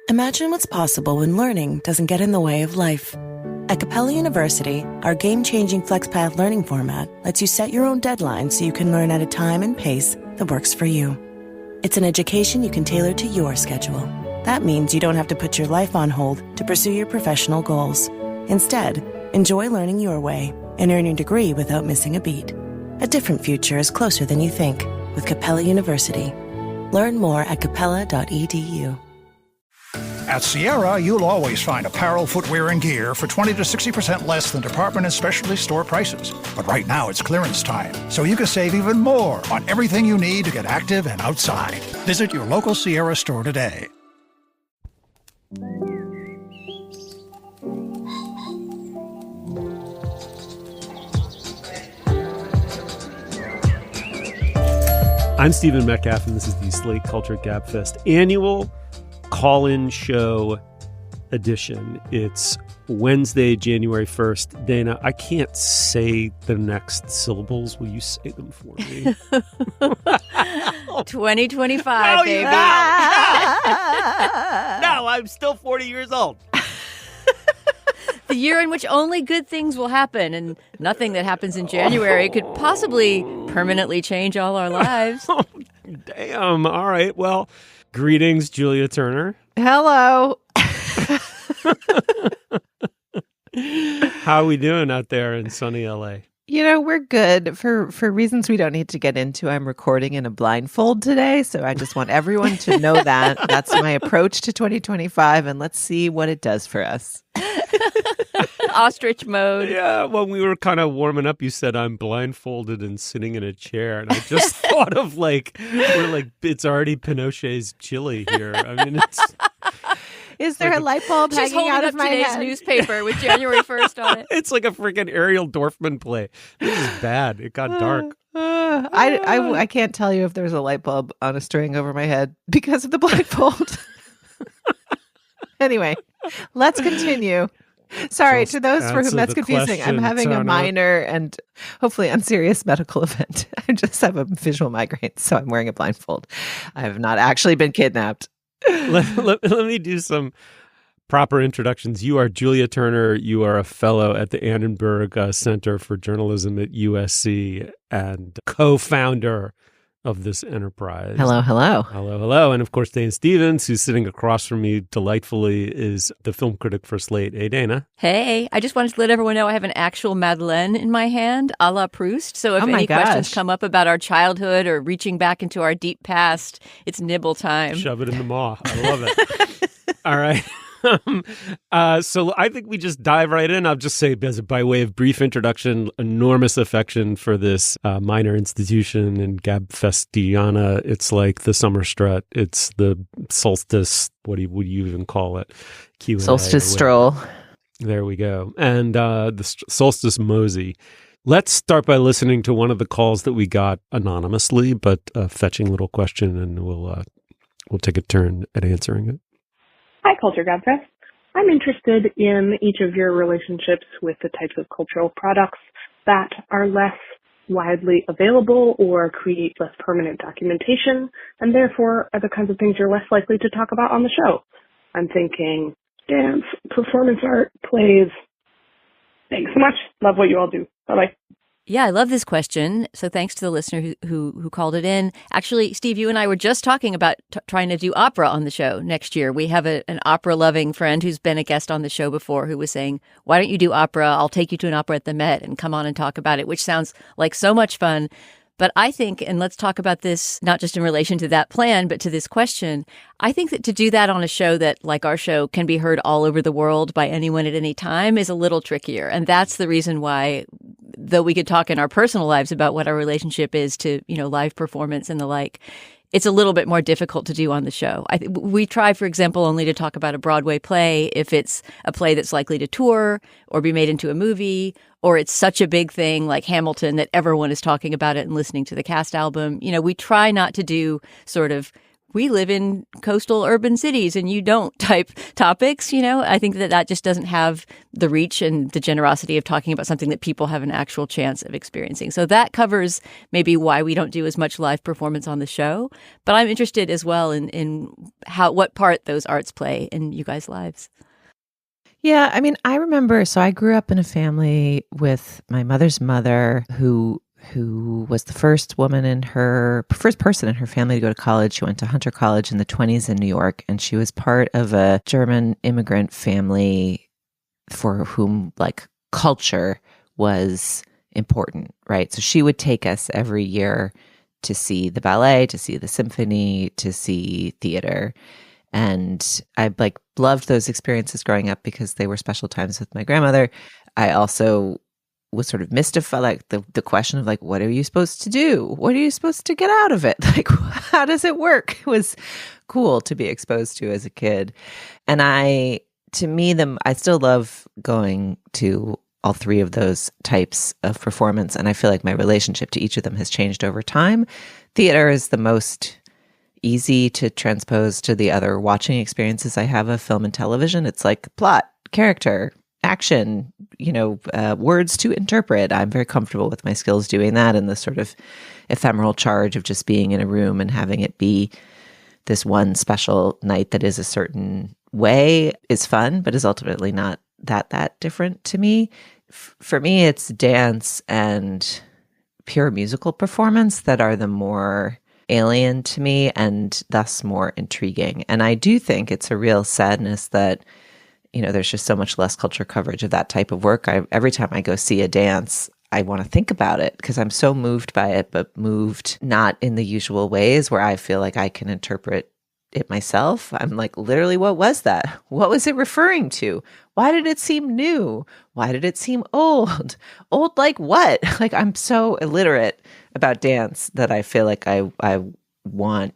Imagine what's possible when learning doesn't get in the way of life. At Capella University, our game-changing FlexPath learning format lets you set your own deadlines so you can learn at a time and pace that works for you. It's an education you can tailor to your schedule. That means you don't have to put your life on hold to pursue your professional goals. Instead, enjoy learning your way and earn your degree without missing a beat. A different future is closer than you think with Capella University. Learn more at capella.edu. At Sierra, you'll always find apparel, footwear, and gear for 20 to 60% less than department and specialty store prices. But right now, it's clearance time, so you can save even more on everything you need to get active and outside. Visit your local Sierra store today. I'm Stephen Metcalf, and this is the Slate Culture Gabfest annual call-in show edition. It's Wednesday, January 1st. Dana, I can't say the next syllables. Will you say them for me? 2025, baby. No, I'm still 40 years old. The year in which only good things will happen, and nothing that happens in January could possibly permanently change all our lives. Oh, damn. All right. Well, greetings, Julia Turner. Hello. How are we doing out there in sunny LA? You know, we're good for reasons we don't need to get into. I'm recording in a blindfold today, so I just want everyone to know that. That's my approach to 2025, and let's see what it does for us. Ostrich mode. Yeah, when we were kind of warming up, you said I'm blindfolded and sitting in a chair, and I just thought of it's already Pinochet's chili here. I mean, it's... Is there a light bulb hanging out of my head? She's holding up today's newspaper with January 1st on it. It's like a freaking Ariel Dorfman play. This is bad. It got dark. I can't tell you if there's a light bulb on a string over my head because of the blindfold. Anyway, let's continue. Sorry, to those for whom that's confusing. I'm having a minor and hopefully unserious medical event. I just have a visual migraine, so I'm wearing a blindfold. I have not actually been kidnapped. Let me do some proper introductions. You are Julia Turner. You are a fellow at the Annenberg Center for Journalism at USC and co-founder of this enterprise. Hello, hello. Hello, hello. And of course, Dana Stevens, who's sitting across from me delightfully, is the film critic for Slate. Hey, Dana. Hey, I just wanted to let everyone know I have an actual Madeleine in my hand, a la Proust. So if any questions come up about our childhood or reaching back into our deep past, it's nibble time. Shove it in the maw. I love it. All right. So I think we just dive right in. I'll just say, by way of brief introduction, enormous affection for this minor institution in Gabfestiana. It's like the summer strut. It's the solstice. What would you even call it? Q&A solstice stroll. There we go. And the solstice mosey. Let's start by listening to one of the calls that we got anonymously, but a fetching little question, and we'll take a turn at answering it. Hi, Culture Gabfest. I'm interested in each of your relationships with the types of cultural products that are less widely available or create less permanent documentation, and therefore are the kinds of things you're less likely to talk about on the show. I'm thinking dance, performance art, plays. Thanks so much. Love what you all do. Bye-bye. Yeah, I love this question. So thanks to the listener who called it in. Actually, Steve, you and I were just talking about trying to do opera on the show next year. We have an opera-loving friend who's been a guest on the show before who was saying, why don't you do opera? I'll take you to an opera at the Met and come on and talk about it, which sounds like so much fun. But I think, and let's talk about this not just in relation to that plan, but to this question, I think that to do that on a show that, like our show, can be heard all over the world by anyone at any time is a little trickier. And that's the reason why, though we could talk in our personal lives about what our relationship is to, live performance and the like, it's a little bit more difficult to do on the show. We try, for example, only to talk about a Broadway play if it's a play that's likely to tour or be made into a movie, or it's such a big thing like Hamilton that everyone is talking about it and listening to the cast album. We try not to do sort of we live in coastal urban cities and you don't type topics, I think that just doesn't have the reach and the generosity of talking about something that people have an actual chance of experiencing. So that covers maybe why we don't do as much live performance on the show. But I'm interested as well in what part those arts play in you guys' lives. Yeah, I mean, I remember, so I grew up in a family with my mother's mother who was the first person in her family to go to college. She went to Hunter College in the 1920s in New York, and she was part of a German immigrant family for whom culture was important, right? So she would take us every year to see the ballet, to see the symphony, to see theater. And I loved those experiences growing up because they were special times with my grandmother. I also was sort of mystified, the question of what are you supposed to do? What are you supposed to get out of it? How does it work? It was cool to be exposed to as a kid. And I still love going to all three of those types of performance. And I feel like my relationship to each of them has changed over time. Theater is the most easy to transpose to the other watching experiences I have of film and television. It's plot, character, action, words to interpret. I'm very comfortable with my skills doing that, and the sort of ephemeral charge of just being in a room and having it be this one special night that is a certain way is fun, but is ultimately not that different to me. For me, it's dance and pure musical performance that are the more alien to me and thus more intriguing. And I do think it's a real sadness that, there's just so much less culture coverage of that type of work. Every time I go see a dance, I want to think about it because I'm so moved by it, but moved not in the usual ways where I feel like I can interpret it myself. I'm literally, what was that? What was it referring to? Why did it seem new? Why did it seem old? Old like what? I'm so illiterate about dance that I feel like I want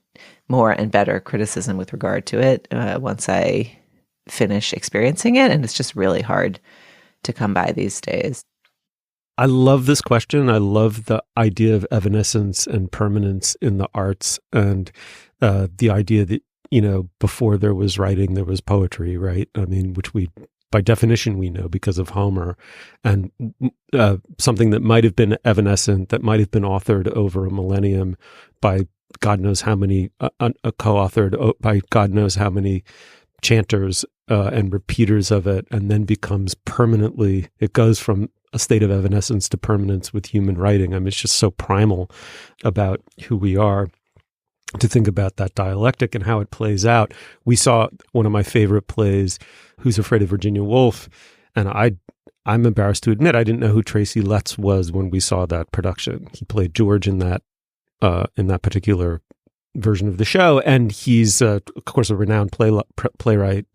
more and better criticism with regard to it once I finish experiencing it. And it's just really hard to come by these days. I love this question. I love the idea of evanescence and permanence in the arts, and the idea that, before there was writing, there was poetry, right? I mean, which by definition, we know because of Homer, and something that might have been evanescent, that might have been authored over a millennium by God knows how many, co-authored by God knows how many chanters and repeaters of it, and then becomes permanently, it goes from a state of evanescence to permanence with human writing. I mean, it's just so primal about who we are to think about that dialectic and how it plays out. We saw one of my favorite plays, Who's Afraid of Virginia Woolf, and I'm embarrassed to admit I didn't know who Tracy Letts was when we saw that production. He played George in that particular version of the show, and he's of course a renowned playwright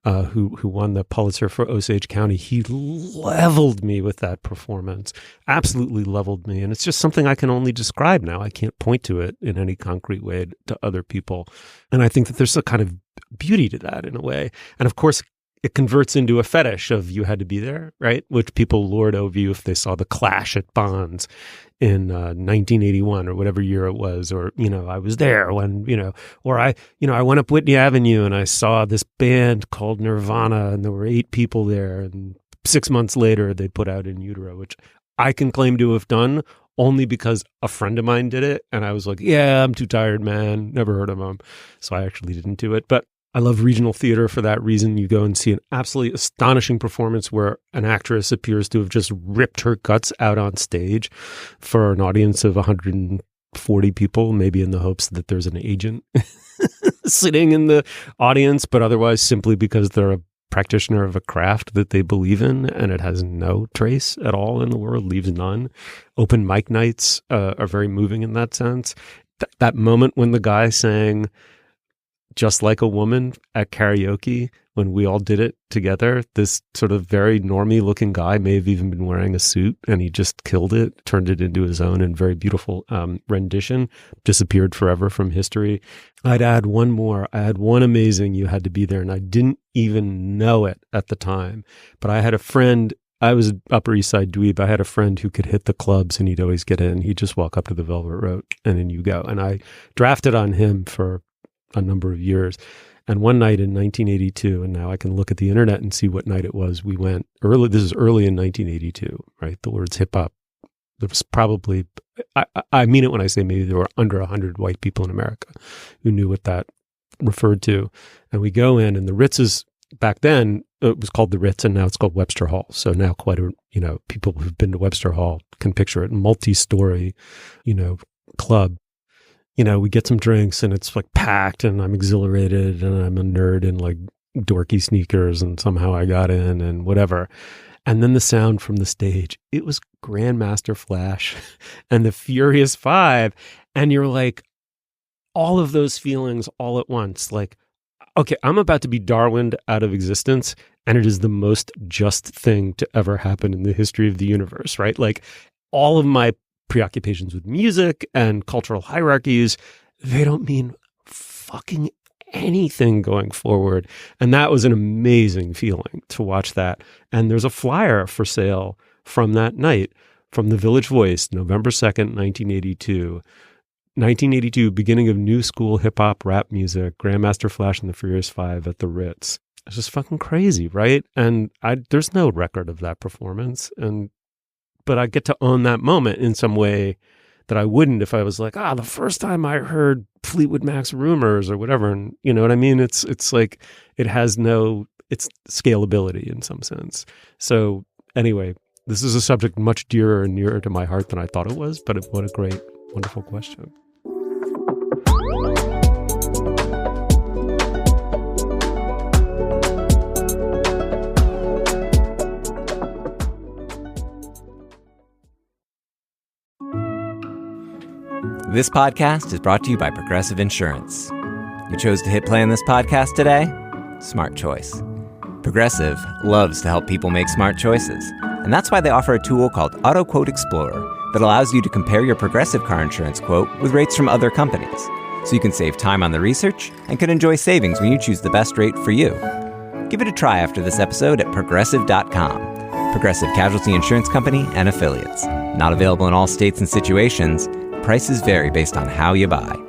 who won the Pulitzer for Osage County. He leveled me with that performance, absolutely leveled me, and it's just something I can only describe now. I can't point to it in any concrete way to other people, and I think that there's a kind of beauty to that in a way. And of course, it converts into a fetish of you had to be there, right? Which people lord over you if they saw the Clash at Bonds in 1981 or whatever year it was, or, I was there when, or I went up Whitney Avenue and I saw this band called Nirvana and there were 8 people there, and 6 months later they put out In Utero, which I can claim to have done only because a friend of mine did it. And I was like, yeah, I'm too tired, man. Never heard of them. So I actually didn't do it. But I love regional theater for that reason. You go and see an absolutely astonishing performance where an actress appears to have just ripped her guts out on stage for an audience of 140 people, maybe in the hopes that there's an agent sitting in the audience, but otherwise simply because they're a practitioner of a craft that they believe in, and it has no trace at all in the world, leaves none. Open mic nights are very moving in that sense. That moment when the guy sang Just Like a Woman at karaoke, when we all did it together, this sort of very normie looking guy may have even been wearing a suit, and he just killed it, turned it into his own and very beautiful rendition, disappeared forever from history. I'd add one more. I had one amazing You Had to Be There, and I didn't even know it at the time, but I had a friend. I was Upper East Side dweeb. I had a friend who could hit the clubs and he'd always get in. He'd just walk up to the Velvet Rope and then you go. And I drafted on him for a number of years. And one night in 1982, and now I can look at the internet and see what night it was, we went early. This is early in 1982, right? The words hip hop. There was probably, I mean it when I say maybe there were under 100 white people in America who knew what that referred to. And we go in, and the Ritz is, back then, it was called the Ritz, and now it's called Webster Hall. So now quite a, people who've been to Webster Hall can picture it, multi-story, club. We get some drinks and it's like packed, and I'm exhilarated, and I'm a nerd in like dorky sneakers, and somehow I got in and whatever. And then the sound from the stage, it was Grandmaster Flash and the Furious Five. And you're like, all of those feelings all at once. Like, okay, I'm about to be Darwined out of existence, and it is the most just thing to ever happen in the history of the universe, right? Like, all of my preoccupations with music and cultural hierarchies, they don't mean fucking anything going forward. And that was an amazing feeling to watch that. And there's a flyer for sale from that night from the Village Voice, November 2nd, 1982. 1982, beginning of new school hip-hop rap music, Grandmaster Flash and the Furious Five at the Ritz. It's just fucking crazy, right? And there's no record of that performance. But I get to own that moment in some way that I wouldn't if I was like, the first time I heard Fleetwood Mac's Rumors or whatever. And you know what I mean? It's like, it's scalability in some sense. So anyway, this is a subject much dearer and nearer to my heart than I thought it was, but what a great, wonderful question. This podcast is brought to you by Progressive Insurance. You chose to hit play on this podcast today? Smart choice. Progressive loves to help people make smart choices. And that's why they offer a tool called Auto Quote Explorer that allows you to compare your Progressive car insurance quote with rates from other companies. So you can save time on the research and can enjoy savings when you choose the best rate for you. Give it a try after this episode at Progressive.com. Progressive Casualty Insurance Company and Affiliates. Not available in all states and situations. Prices vary based on how you buy.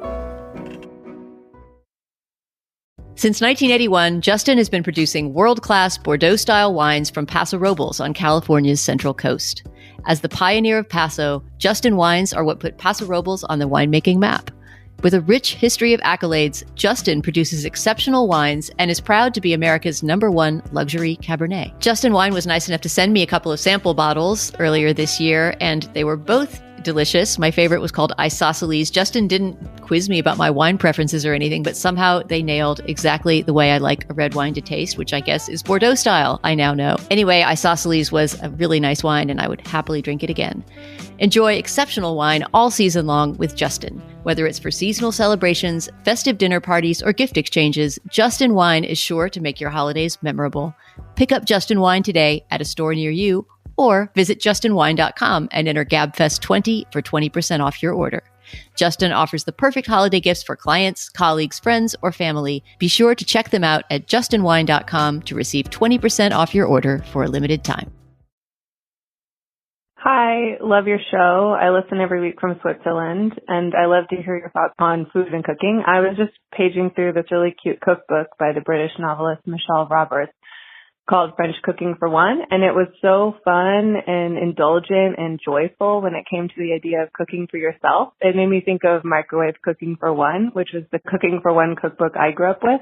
Since 1981, Justin has been producing world-class Bordeaux-style wines from Paso Robles on California's Central Coast. As the pioneer of Paso, Justin wines are what put Paso Robles on the winemaking map. With a rich history of accolades, Justin produces exceptional wines and is proud to be America's #1 luxury Cabernet. Justin Wine was nice enough to send me a couple of sample bottles earlier this year, and they were both delicious. My favorite was called Isosceles. Justin didn't quiz me about my wine preferences or anything, but somehow they nailed exactly the way I like a red wine to taste, which I guess is Bordeaux style, I now know. Anyway, Isosceles was a really nice wine, and I would happily drink it again. Enjoy exceptional wine all season long with Justin. Whether it's for seasonal celebrations, festive dinner parties, or gift exchanges, Justin Wine is sure to make your holidays memorable. Pick up Justin Wine today at a store near you, or visit justinwine.com and enter Gabfest20 for 20% off your order. Justin offers the perfect holiday gifts for clients, colleagues, friends, or family. Be sure to check them out at justinwine.com to receive 20% off your order for a limited time. Hi, love your show. I listen every week from Switzerland, and I love to hear your thoughts on food and cooking. I was just paging through this really cute cookbook by the British novelist Michelle Roberts called French Cooking for One, and it was so fun and indulgent and joyful when it came to the idea of cooking for yourself. It made me think of Microwave Cooking for One, which was the Cooking for One cookbook I grew up with,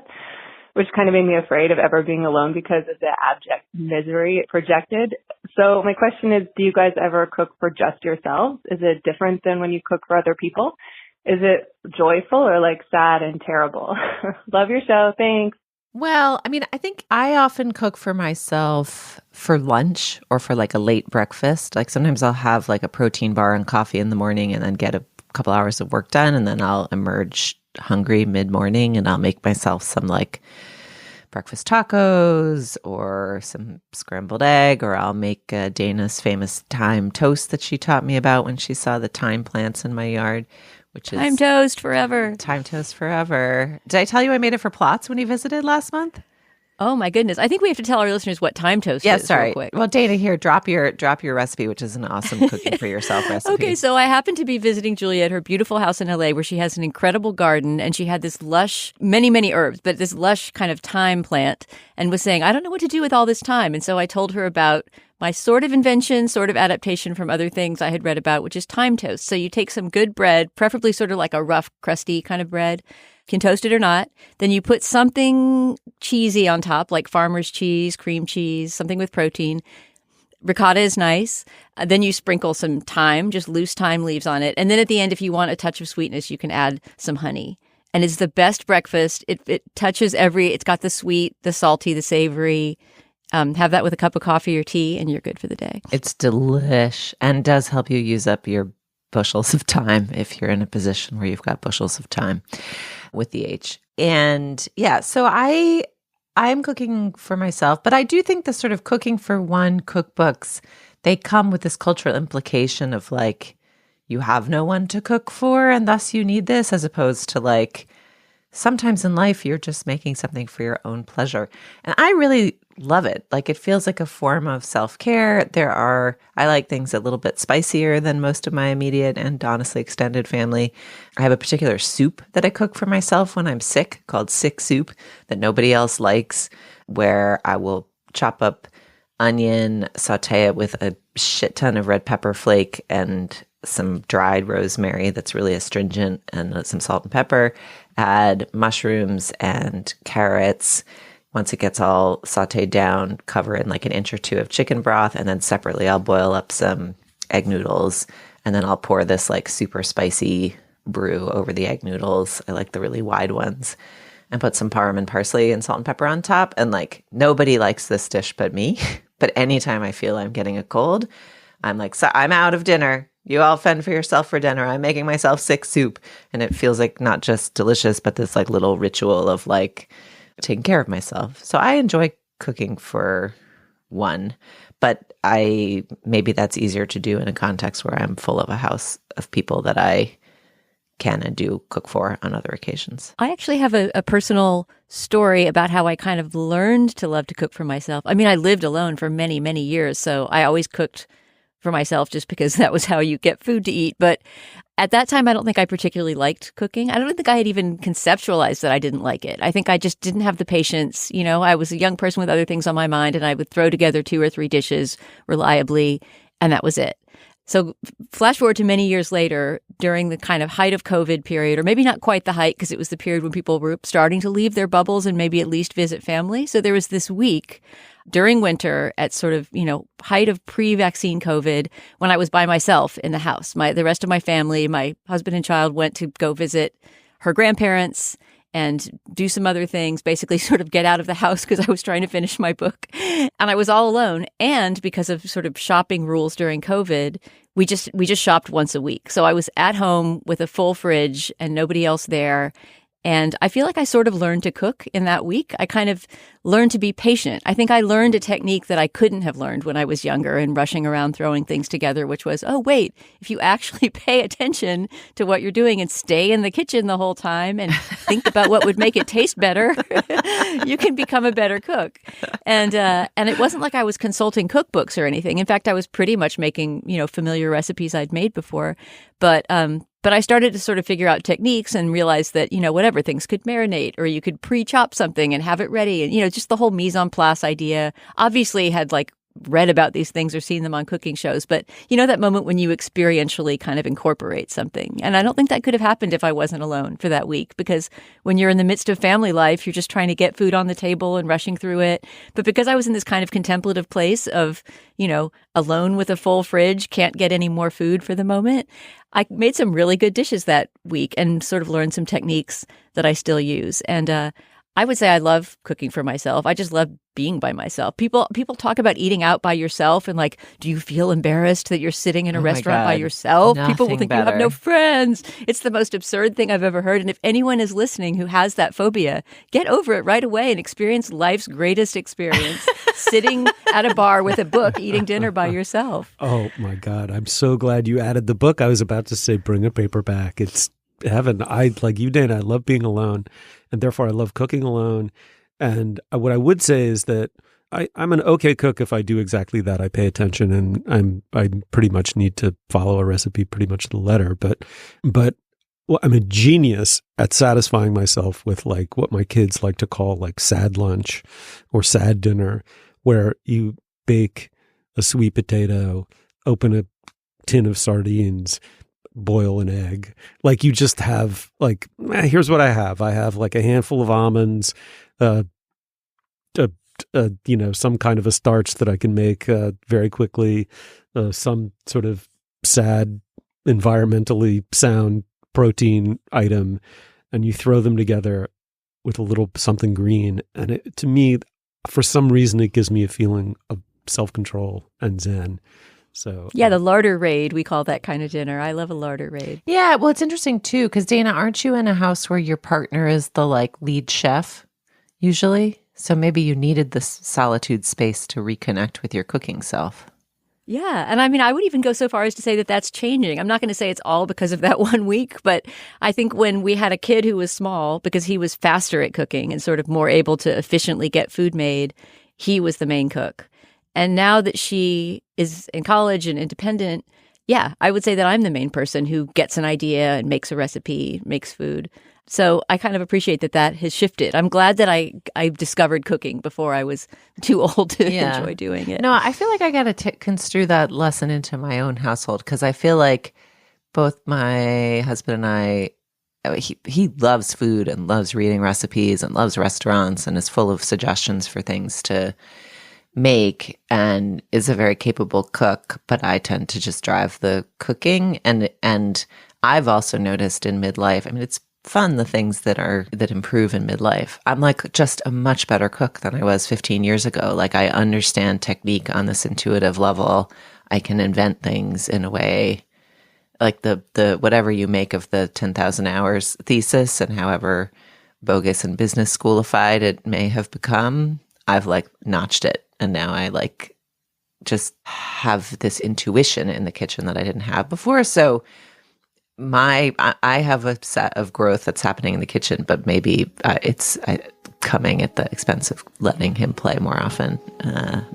which kind of made me afraid of ever being alone because of the abject misery it projected. So my question is, do you guys ever cook for just yourselves? Is it different than when you cook for other people? Is it joyful or like sad and terrible? Love your show. Thanks. Well, I mean, I think I often cook for myself for lunch or for like a late breakfast. Like sometimes I'll have like a protein bar and coffee in the morning and then get a couple hours of work done. And then I'll emerge hungry mid-morning and I'll make myself some like breakfast tacos or some scrambled egg, or I'll make Dana's famous thyme toast that she taught me about when she saw the thyme plants in my yard. Which is Thyme toast forever. Thyme toast forever. Did I tell you I made it for Plots when he visited last month? Oh my goodness. I think we have to tell our listeners what time toast is real quick. Well, Dana, here, drop your recipe, which is an awesome cooking for yourself recipe. Okay, so I happened to be visiting Julia at her beautiful house in LA where she has an incredible garden, and she had this lush, many herbs, but this lush kind of thyme plant, and was saying, I don't know what to do with all this thyme. And so I told her about my sort of invention, sort of adaptation from other things I had read about, which is thyme toast. So you take some good bread, preferably sort of like a rough, crusty kind of bread, can toast it or not. Then you put something cheesy on top, like farmer's cheese, cream cheese, something with protein. Ricotta is nice. Then you sprinkle some thyme, just loose thyme leaves on it. And then at the end, if you want a touch of sweetness, you can add some honey. And it's the best breakfast. It touches it's got the sweet, the salty, the savory. Have that with a cup of coffee or tea, and you're good for the day. It's delish and does help you use up your bushels of time if you're in a position where you've got bushels of time with the H. And yeah, so I'm cooking for myself, but I do think the sort of cooking for one cookbooks, they come with this cultural implication of like, you have no one to cook for and thus you need this, as opposed to like, sometimes in life you're just making something for your own pleasure. And I really love it. Like it feels like a form of self-care. I like things a little bit spicier than most of my immediate and honestly extended family. I have a particular soup that I cook for myself when I'm sick called sick soup that nobody else likes, where I will chop up onion, saute it with a shit ton of red pepper flake and some dried rosemary that's really astringent, and some salt and pepper, add mushrooms and carrots. Once it gets all sauteed down, cover it in like an inch or two of chicken broth, and then separately I'll boil up some egg noodles, and then I'll pour this like super spicy brew over the egg noodles. I like the really wide ones, and put some parm and parsley and salt and pepper on top. And like nobody likes this dish but me. But anytime I feel I'm getting a cold, I'm like, so I'm out of dinner. You all fend for yourself for dinner. I'm making myself sick soup. And it feels like not just delicious, but this like little ritual of like taking care of myself. So I enjoy cooking for one, but maybe that's easier to do in a context where I'm full of a house of people that I can and do cook for on other occasions. I actually have a personal story about how I kind of learned to love to cook for myself. I mean, I lived alone for many years, so I always cooked for myself just because that was how you get food to eat. But at that time, I don't think I particularly liked cooking. I don't think I had even conceptualized that I didn't like it. I think I just didn't have the patience. You know, I was a young person with other things on my mind, and I would throw together 2 or 3 dishes reliably, and that was it. So flash forward to many years later, during the kind of height of COVID period, or maybe not quite the height, because it was the period when people were starting to leave their bubbles and maybe at least visit family. So there was this week during winter at sort of, height of pre-vaccine COVID when I was by myself in the house. The rest of my family, my husband and child, went to go visit her grandparents and do some other things, basically sort of get out of the house because I was trying to finish my book. And I was all alone. And because of sort of shopping rules during COVID, we just shopped once a week. So I was at home with a full fridge and nobody else there. And I feel like I sort of learned to cook in that week. I kind of learned to be patient. I think I learned a technique that I couldn't have learned when I was younger and rushing around throwing things together, which was, oh, wait, if you actually pay attention to what you're doing and stay in the kitchen the whole time and think about what would make it taste better, you can become a better cook. And it wasn't like I was consulting cookbooks or anything. In fact, I was pretty much making, familiar recipes I'd made before. But I started to sort of figure out techniques and realize that, whatever, things could marinate, or you could pre-chop something and have it ready. And, just the whole mise en place idea. Obviously had read about these things or seen them on cooking shows. But, that moment when you experientially kind of incorporate something. And I don't think that could have happened if I wasn't alone for that week, because when you're in the midst of family life, you're just trying to get food on the table and rushing through it. But because I was in this kind of contemplative place of, alone with a full fridge, can't get any more food for the moment, I made some really good dishes that week and sort of learned some techniques that I still use. And I would say I love cooking for myself. I just love being by myself. People talk about eating out by yourself and do you feel embarrassed that you're sitting in a restaurant by yourself? Nothing People will think better. You have no friends. It's the most absurd thing I've ever heard. And if anyone is listening who has that phobia, get over it right away and experience life's greatest experience, sitting at a bar with a book, eating dinner by yourself. Oh my God. I'm so glad you added the book. I was about to say, bring a paperback. It's heaven. I, like you, Dana, I love being alone. And therefore, I love cooking alone. And what I would say is that I'm an okay cook if I do exactly that. I pay attention, and I pretty much need to follow a recipe pretty much to the letter. But well, I'm a genius at satisfying myself with like what my kids like to call like sad lunch or sad dinner, where you bake a sweet potato, open a tin of sardines, boil an egg. Like you just have like, here's what I have. I have like a handful of almonds, some kind of a starch that I can make very quickly, some sort of sad, environmentally sound protein item, and you throw them together with a little something green. And to me, for some reason, it gives me a feeling of self-control and zen. So yeah, the larder raid, we call that kind of dinner. I love a larder raid. Yeah, well, it's interesting too, because Dana, aren't you in a house where your partner is the like lead chef usually? So maybe you needed this solitude space to reconnect with your cooking self. Yeah. And I mean, I would even go so far as to say that that's changing. I'm not going to say it's all because of that 1 week, but I think when we had a kid who was small, because he was faster at cooking and sort of more able to efficiently get food made, he was the main cook. And now that she is in college and independent, yeah, I would say that I'm the main person who gets an idea and makes a recipe, makes food. So I kind of appreciate that has shifted. I'm glad that I discovered cooking before I was too old to enjoy doing it. No, I feel like I got to construe that lesson into my own household, because I feel like both my husband and I, he loves food and loves reading recipes and loves restaurants and is full of suggestions for things to make and is a very capable cook, but I tend to just drive the cooking. And I've also noticed in midlife, I mean, it's fun, the things that improve in midlife. I'm like just a much better cook than I was 15 years ago. Like I understand technique on this intuitive level. I can invent things in a way like the whatever you make of the 10,000 hours thesis and however bogus and business schoolified it may have become, I've like notched it. And now I like just have this intuition in the kitchen that I didn't have before. So I have a set of growth that's happening in the kitchen, but maybe it's coming at the expense of letting him play more often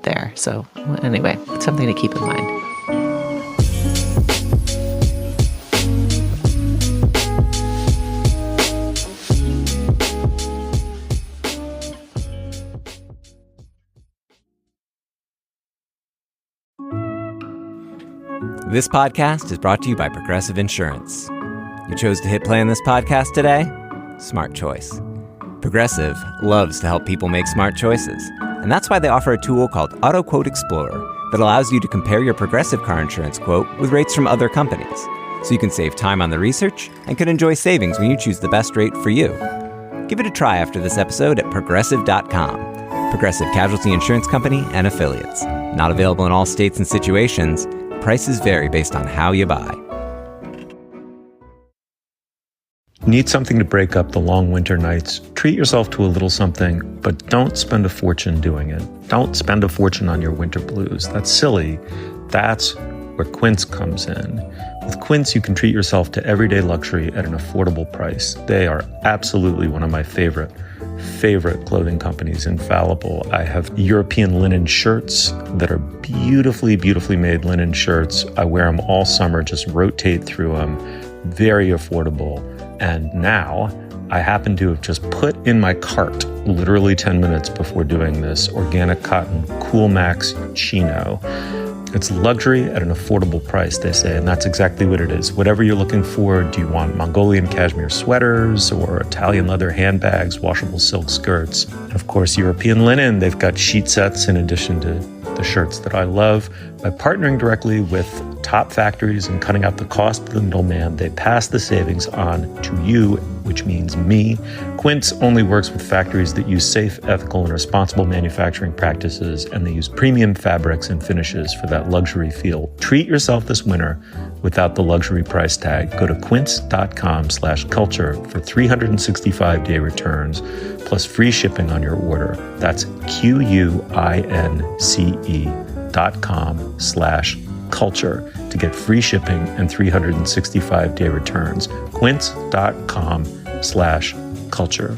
there. So anyway, it's something to keep in mind. This podcast is brought to you by Progressive Insurance. You chose to hit play on this podcast today? Smart choice. Progressive loves to help people make smart choices. And that's why they offer a tool called Auto Quote Explorer that allows you to compare your Progressive car insurance quote with rates from other companies. So you can save time on the research and can enjoy savings when you choose the best rate for you. Give it a try after this episode at Progressive.com. Progressive Casualty Insurance Company and Affiliates. Not available in all states and situations. Prices vary based on how you buy. Need something to break up the long winter nights? Treat yourself to a little something, but don't spend a fortune doing it. Don't spend a fortune on your winter blues. That's silly. That's where Quince comes in. With Quince, you can treat yourself to everyday luxury at an affordable price. They are absolutely one of my favorite clothing companies, infallible. I have European linen shirts that are beautifully made linen shirts. I wear them all summer, just rotate through them. Very affordable. And now I happen to have just put in my cart, literally 10 minutes before doing this, organic cotton Cool Max chino. It's luxury at an affordable price, they say, and that's exactly what it is. Whatever you're looking for, do you want Mongolian cashmere sweaters or Italian leather handbags, washable silk skirts? And of course, European linen. They've got sheet sets in addition to the shirts that I love. By partnering directly with top factories and cutting out the cost of the middleman, they pass the savings on to you, which means me. Quince only works with factories that use safe, ethical, and responsible manufacturing practices, and they use premium fabrics and finishes for that luxury feel. Treat yourself this winter without the luxury price tag. Go to quince.com/culture for 365-day returns, plus free shipping on your order. That's QUINCE.com/culture to get free shipping and 365-day returns. Quince.com/culture.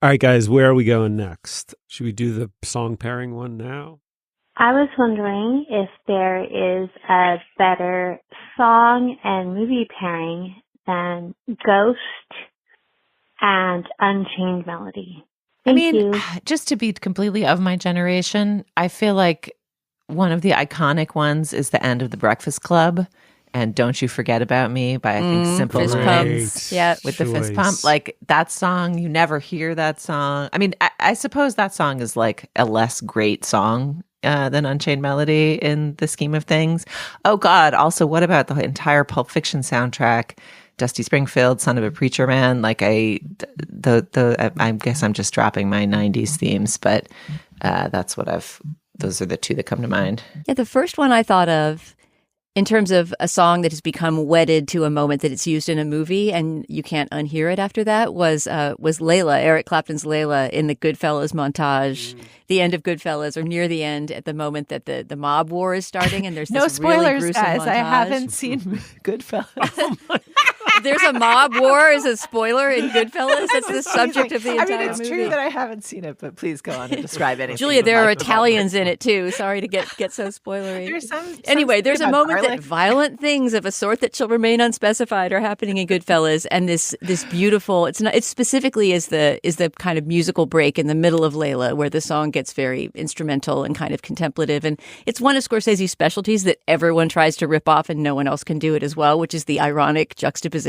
All right, guys, where are we going next? Should we do the song pairing one now? I was wondering if there is a better song and movie pairing than Ghost and Unchained Melody. Thank you. Just to be completely of my generation, I feel like one of the iconic ones is the end of The Breakfast Club and Don't You Forget About Me by, I think, Simple Fist Minds. Pumps. Yeah. With the fist pump. Like, that song, you never hear that song. I mean, I suppose that song is like a less great song than Unchained Melody in the scheme of things. Oh, God. Also, what about the entire Pulp Fiction soundtrack? Dusty Springfield, Son of a Preacher Man. Like, I guess I'm just dropping my 90s themes, but those are the two that come to mind. Yeah, the first one I thought of in terms of a song that has become wedded to a moment that it's used in a movie and you can't unhear it after that was Layla, Eric Clapton's Layla in the Goodfellas montage, the end of Goodfellas, or near the end at the moment that the mob war is starting and there's no this spoilers, really gruesome guys. montage. I haven't seen Goodfellas. There's a mob war as a spoiler in Goodfellas. That's the subject of the entire movie. I mean, it's true that I haven't seen it, but please go on and describe anything. Julia, there are Italians in it too. Sorry to get so spoilery. There's a moment that violent things of a sort that shall remain unspecified are happening in Goodfellas, and this beautiful. It specifically is the kind of musical break in the middle of Layla where the song gets very instrumental and kind of contemplative, and it's one of Scorsese's specialties that everyone tries to rip off and no one else can do it as well, which is the ironic juxtaposition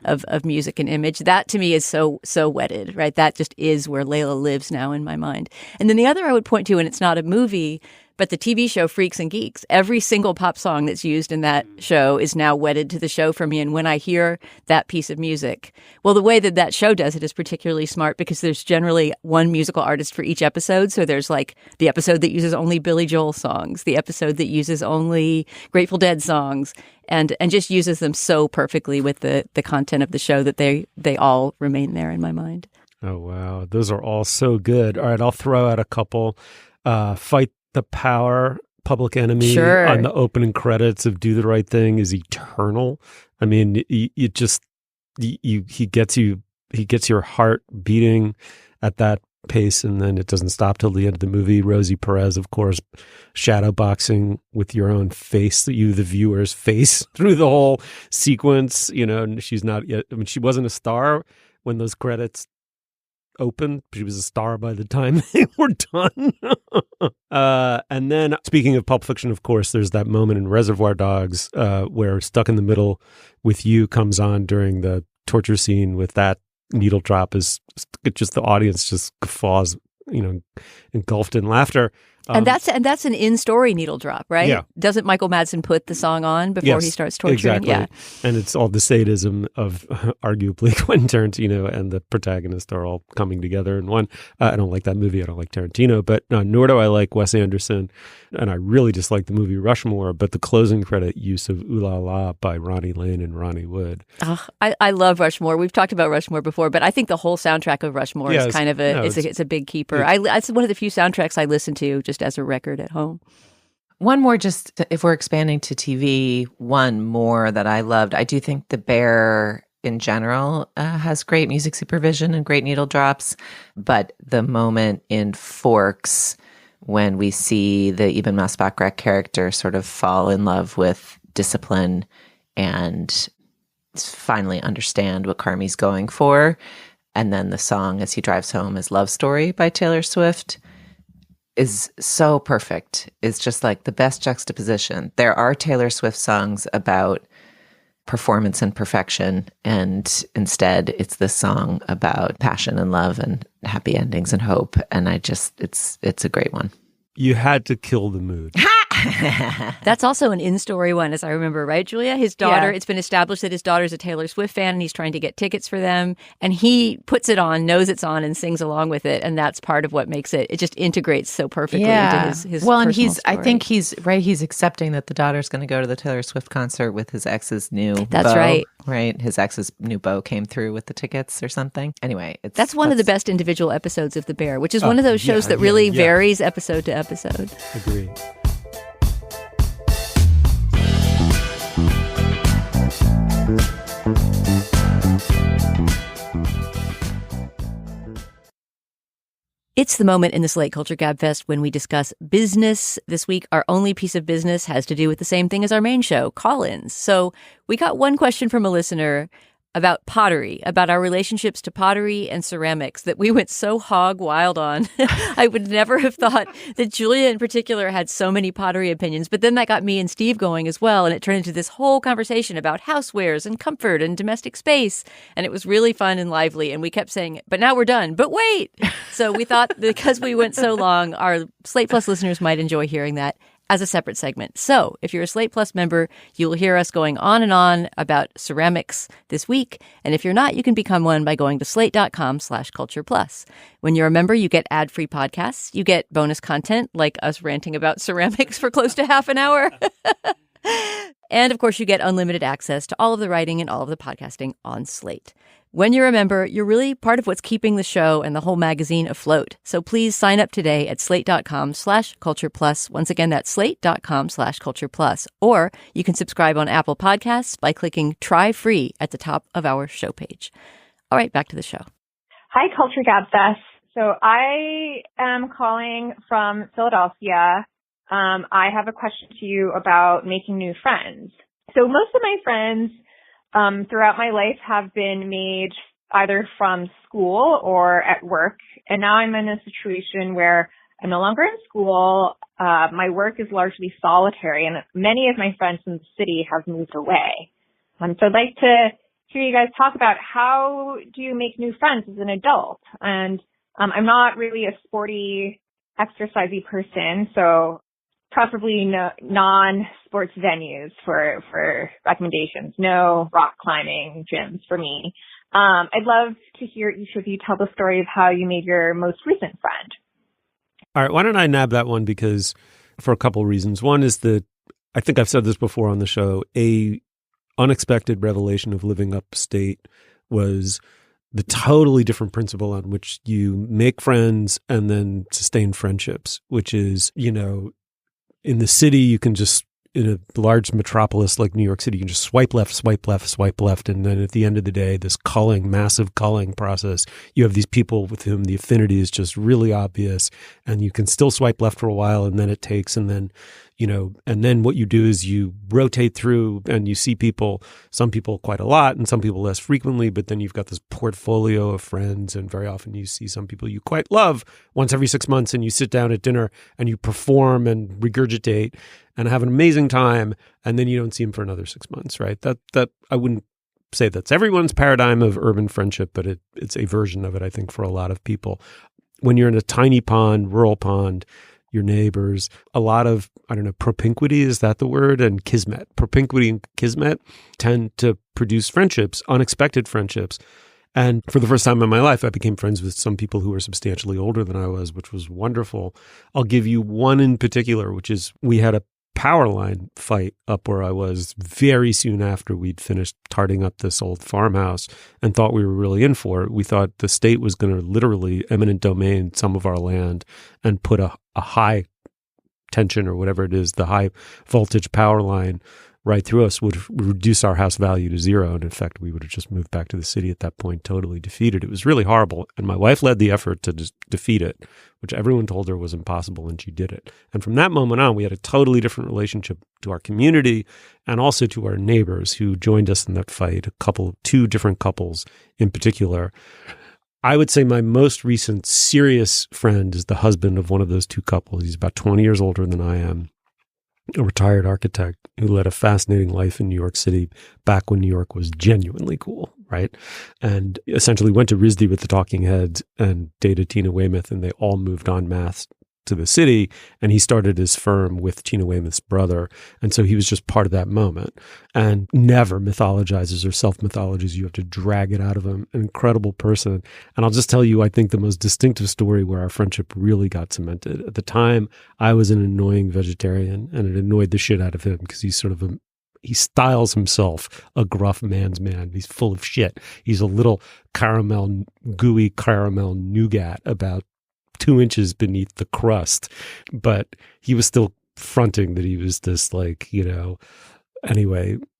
of music and image. That to me is so wedded, right? That just is where Layla lives now in my mind. And then the other I would point to, and it's not a movie, but the TV show Freaks and Geeks. Every single pop song that's used in that show is now wedded to the show for me. And when I hear that piece of music, well, the way that show does it is particularly smart because there's generally one musical artist for each episode. So there's like the episode that uses only Billy Joel songs, the episode that uses only Grateful Dead songs, and just uses them so perfectly with the content of the show that they all remain there in my mind. Oh, wow. Those are all so good. All right, I'll throw out a couple. Fight the Power, Public Enemy on the opening credits of Do the Right Thing is eternal. I mean, he gets your heart beating at that pace, and then it doesn't stop till the end of the movie. Rosie Perez, of course, shadow boxing with your own face, the viewer's face through the whole sequence. You know, and she's not yet. I mean, she wasn't a star when those credits opened. She was a star by the time they were done. And then, speaking of Pulp Fiction, of course, there's that moment in Reservoir Dogs where Stuck in the Middle with You comes on during the torture scene with that needle drop. Is just the audience just guffaws, engulfed in laughter. And that's an in-story needle drop, right? Yeah. Doesn't Michael Madsen put the song on before he starts torturing? Exactly. Yeah. And it's all the sadism of arguably Quentin Tarantino and the protagonist are all coming together in one. I don't like that movie. I don't like Tarantino, but nor do I like Wes Anderson. And I really dislike the movie Rushmore, but the closing credit use of Ooh La La by Ronnie Lane and Ronnie Wood. I love Rushmore. We've talked about Rushmore before, but I think the whole soundtrack of Rushmore is kind of it's a big keeper. It's one of the few soundtracks I listen to just as a record at home. One more, just if we're expanding to TV, one more that I loved. I do think The Bear in general has great music supervision and great needle drops, but the moment in Forks when we see the Eben Moss-Bachrach character sort of fall in love with discipline and finally understand what Carmi's going for, and then the song as he drives home is Love Story by Taylor Swift, is so perfect. It's just like the best juxtaposition. There are Taylor Swift songs about performance and perfection, and instead it's this song about passion and love and happy endings and hope. And it's a great one. You had to kill the mood. That's also an in-story one, as I remember, right, Julia? His daughter, It's been established that his daughter's a Taylor Swift fan, and he's trying to get tickets for them. And he puts it on, knows it's on, and sings along with it. And that's part of what makes it just integrates so perfectly into his well, and personal story. I think he's accepting that the daughter's going to go to the Taylor Swift concert with his ex's new That's beau, right. Right? His ex's new beau came through with the tickets or something. Anyway, that's one of the best individual episodes of The Bear, which is one of those shows that really varies episode to episode. Agree. It's the moment in the Slate Culture Gabfest when we discuss business. This week, our only piece of business has to do with the same thing as our main show, call-ins. So we got one question from a listener about pottery, about our relationships to pottery and ceramics that we went so hog wild on. I would never have thought that Julia in particular had so many pottery opinions, but then that got me and Steve going as well, and it turned into this whole conversation about housewares and comfort and domestic space, and it was really fun and lively, and we kept saying, but now we're done, but wait! So we thought because we went so long, our Slate Plus listeners might enjoy hearing that as a separate segment. So if you're a Slate Plus member, you'll hear us going on and on about ceramics this week. And if you're not, you can become one by going to slate.com/cultureplus. When you're a member, you get ad-free podcasts. You get bonus content like us ranting about ceramics for close to half an hour. And of course, you get unlimited access to all of the writing and all of the podcasting on Slate. When you're a member, you're really part of what's keeping the show and the whole magazine afloat. So please sign up today at slate.com/cultureplus. Once again, that's slate.com/cultureplus. Or you can subscribe on Apple Podcasts by clicking Try Free at the top of our show page. All right, back to the show. Hi, Culture Gabfest. So I am calling from Philadelphia. I have a question to you about making new friends. So most of my friends throughout my life have been made either from school or at work. And now I'm in a situation where I'm no longer in school. My work is largely solitary, and many of my friends in the city have moved away. So I'd like to hear you guys talk about how do you make new friends as an adult? And I'm not really a sporty, exercisey person, so preferably no, non-sports venues for recommendations. No rock climbing gyms for me. I'd love to hear each of you tell the story of how you made your most recent friend. All right, why don't I nab that one? Because for a couple of reasons. One is that I think I've said this before on the show, a unexpected revelation of living upstate was the totally different principle on which you make friends and then sustain friendships, which is, in the city, you can just, in a large metropolis like New York City, you can just swipe left, swipe left, swipe left. And then at the end of the day, this massive culling process, you have these people with whom the affinity is just really obvious. And you can still swipe left for a while, and then it takes, and then, and then what you do is you rotate through and you see people, some people quite a lot and some people less frequently, but then you've got this portfolio of friends, and very often you see some people you quite love once every 6 months, and you sit down at dinner and you perform and regurgitate and have an amazing time, and then you don't see them for another 6 months, right? That I wouldn't say that's everyone's paradigm of urban friendship, but it's a version of it, I think, for a lot of people. When you're in a tiny pond, rural pond, your neighbors, a lot of, propinquity, is that the word? And kismet. Propinquity and kismet tend to produce friendships, unexpected friendships. And for the first time in my life, I became friends with some people who were substantially older than I was, which was wonderful. I'll give you one in particular, which is we had a power line fight up where I was very soon after we'd finished tarting up this old farmhouse and thought we were really in for it. We thought the state was going to literally eminent domain some of our land and put a high tension, or whatever it is, the high voltage power line right through us would reduce our house value to zero. And in fact, we would have just moved back to the city at that point, totally defeated. It was really horrible. And my wife led the effort to just defeat it, which everyone told her was impossible, and she did it. And from that moment on, we had a totally different relationship to our community and also to our neighbors who joined us in that fight, two different couples in particular. I would say my most recent serious friend is the husband of one of those two couples. He's about 20 years older than I am, a retired architect who led a fascinating life in New York City back when New York was genuinely cool, right? And essentially went to RISD with the Talking Heads and dated Tina Weymouth, and they all moved en masse to the city, and he started his firm with Tina Weymouth's brother. And so he was just part of that moment, and never mythologizes or self-mythologizes. You have to drag it out of him. An incredible person. And I'll just tell you, I think the most distinctive story where our friendship really got cemented. At the time, I was an annoying vegetarian, and it annoyed the shit out of him because he's sort of he styles himself a gruff man's man. He's full of shit. He's a little gooey caramel nougat about 2 inches beneath the crust, but he was still fronting that he was this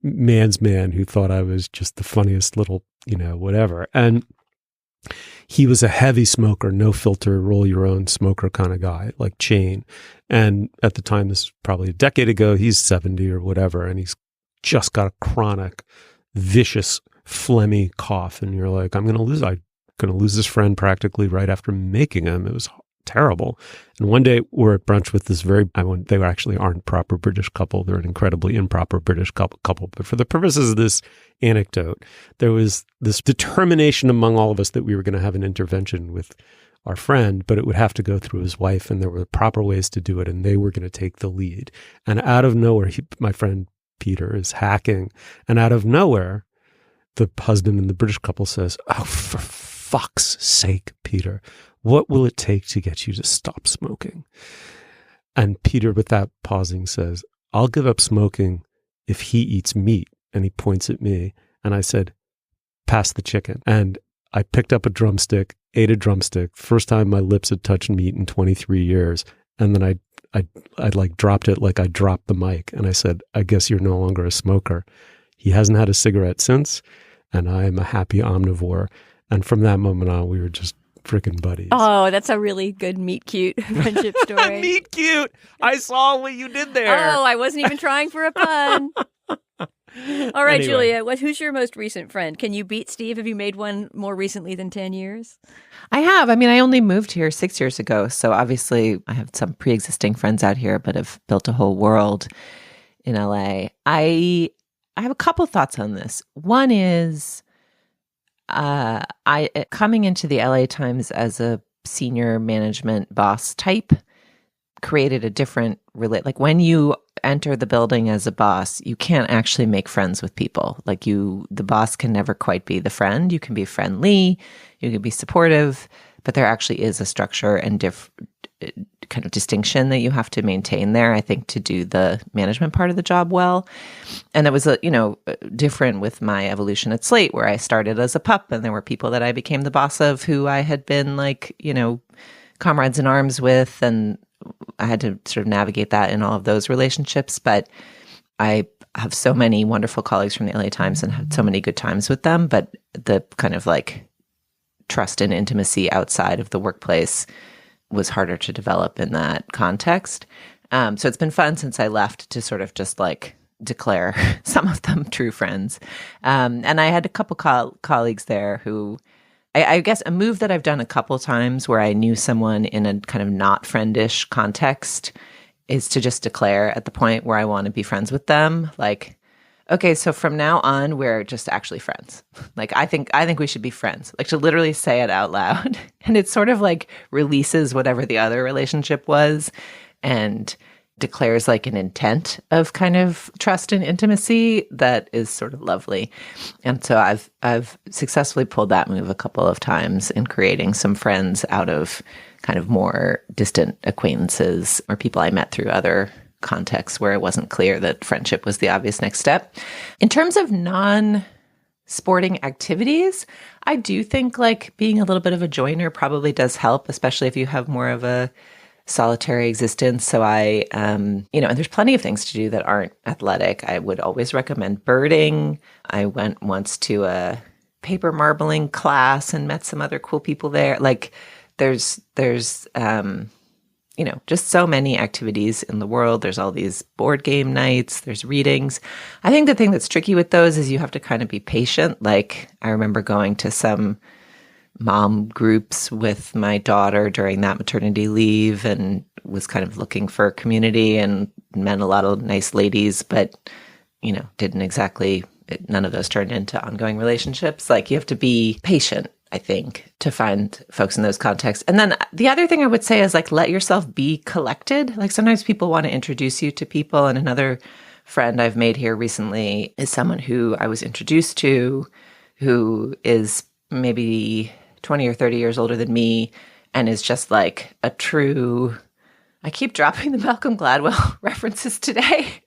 man's man who thought I was just the funniest little, whatever. And He was a heavy smoker, no filter, roll your own smoker kind of guy, like chain. And at the time, this was probably a decade ago, he's 70 or whatever, and he's just got a chronic, vicious, phlegmy cough. And you're like, I'm going to lose this friend practically right after making him. It was terrible. And one day we're at brunch with this they actually aren't proper British couple. They're an incredibly improper British couple. But for the purposes of this anecdote, there was this determination among all of us that we were going to have an intervention with our friend, but it would have to go through his wife, and there were proper ways to do it, and they were going to take the lead. And out of nowhere, my friend Peter is hacking, and out of nowhere, the husband in the British couple says, "Oh, for fuck's sake, Peter, what will it take to get you to stop smoking?" And Peter, without pausing, says, "I'll give up smoking if he eats meat." And he points at me, and I said, "Pass the chicken." And I picked up a drumstick, ate a drumstick. First time my lips had touched meat in 23 years. And then I like dropped it like I dropped the mic. And I said, "I guess you're no longer a smoker." He hasn't had a cigarette since, and I am a happy omnivore. And from that moment on, we were just freaking buddies. Oh, that's a really good meet cute friendship story. Meet cute. I saw what you did there. Oh, I wasn't even trying for a pun. All right, Anyway. Julia, who's your most recent friend? Can you beat Steve? Have you made one more recently than 10 years? I have. I mean, I only moved here 6 years ago. So obviously I have some pre-existing friends out here, but have built a whole world in LA. I have a couple thoughts on this. One is I coming into the LA Times as a senior management boss type created a different like when you enter the building as a boss, you can't actually make friends with people. Like the boss can never quite be the friend. You can be friendly, you can be supportive, but there actually is a structure and kind of distinction that you have to maintain there, I think, to do the management part of the job well. And that was, different with my evolution at Slate, where I started as a pup and there were people that I became the boss of who I had been comrades in arms with, and I had to sort of navigate that in all of those relationships. But I have so many wonderful colleagues from the LA Times and had so many good times with them. But the kind of like trust and intimacy outside of the workplace was harder to develop in that context. So it's been fun since I left to sort of just like declare some of them true friends. And I had a couple colleagues there who I guess a move that I've done a couple times where I knew someone in a kind of not friendish context is to just declare at the point where I want to be friends with them, like, okay, so from now on, we're just actually friends. Like, I think we should be friends. Like, to literally say it out loud. And it sort of like releases whatever the other relationship was and declares like an intent of kind of trust and intimacy that is sort of lovely. And so I've successfully pulled that move a couple of times in creating some friends out of kind of more distant acquaintances or people I met through other contexts where it wasn't clear that friendship was the obvious next step. In terms of non-sporting activities, I do think like being a little bit of a joiner probably does help, especially if you have more of a solitary existence. So and there's plenty of things to do that aren't athletic. I would always recommend birding. I went once to a paper marbling class and met some other cool people there. Like there's just so many activities in the world. There's all these board game nights, there's readings. I think the thing that's tricky with those is you have to kind of be patient. Like I remember going to some mom groups with my daughter during that maternity leave and was kind of looking for community and met a lot of nice ladies, but, none of those turned into ongoing relationships. Like you have to be patient, I think, to find folks in those contexts. And then the other thing I would say is like, let yourself be collected. Like sometimes people want to introduce you to people. And another friend I've made here recently is someone who I was introduced to, who is maybe 20 or 30 years older than me and is just like a true, I keep dropping the Malcolm Gladwell references today.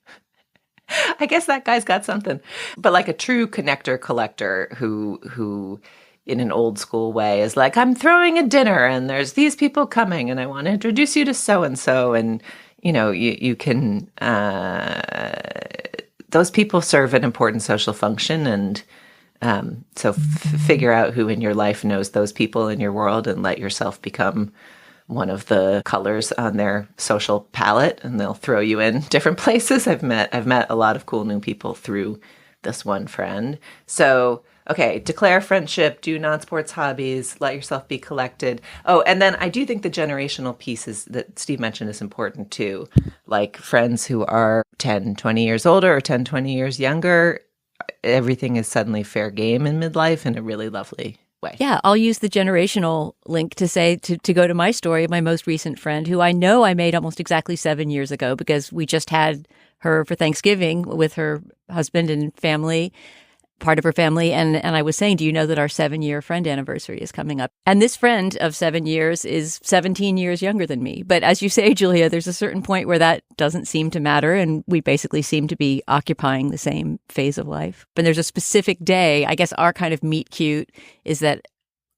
I guess that guy's got something, but like a true connector collector who in an old school way is like, I'm throwing a dinner and there's these people coming and I want to introduce you to so-and-so. And, you can, those people serve an important social function and So figure out who in your life knows those people in your world and let yourself become one of the colors on their social palette, and they'll throw you in different places. I've met a lot of cool new people through this one friend. So, okay, declare friendship, do non-sports hobbies, let yourself be collected. Oh, and then I do think the generational pieces that Steve mentioned is important too. Like friends who are 10, 20 years older or 10, 20 years younger, everything is suddenly fair game in midlife in a really lovely way. Yeah, I'll use the generational link to say, to go to my story of my most recent friend, who I know I made almost exactly 7 years ago because we just had her for Thanksgiving with her husband and family, part of her family. And I was saying, do you know that our 7-year friend anniversary is coming up? And this friend of 7 years is 17 years younger than me. But as you say, Julia, there's a certain point where that doesn't seem to matter. And we basically seem to be occupying the same phase of life. But there's a specific day, I guess our kind of meet cute is that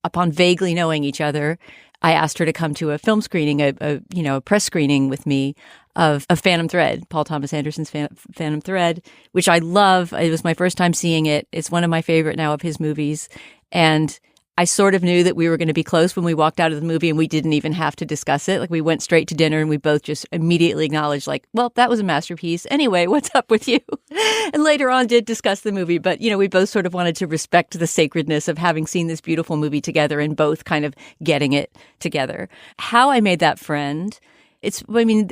upon vaguely knowing each other, I asked her to come to a film screening, a press screening with me of Phantom Thread, Paul Thomas Anderson's Phantom Thread, which I love. It was my first time seeing it. It's one of my favorite now of his movies. And I sort of knew that we were going to be close when we walked out of the movie, and we didn't even have to discuss it. Like, we went straight to dinner and we both just immediately acknowledged, like, well, that was a masterpiece. Anyway, what's up with you? And later on did discuss the movie. But, we both sort of wanted to respect the sacredness of having seen this beautiful movie together and both kind of getting it together. How I made that friend,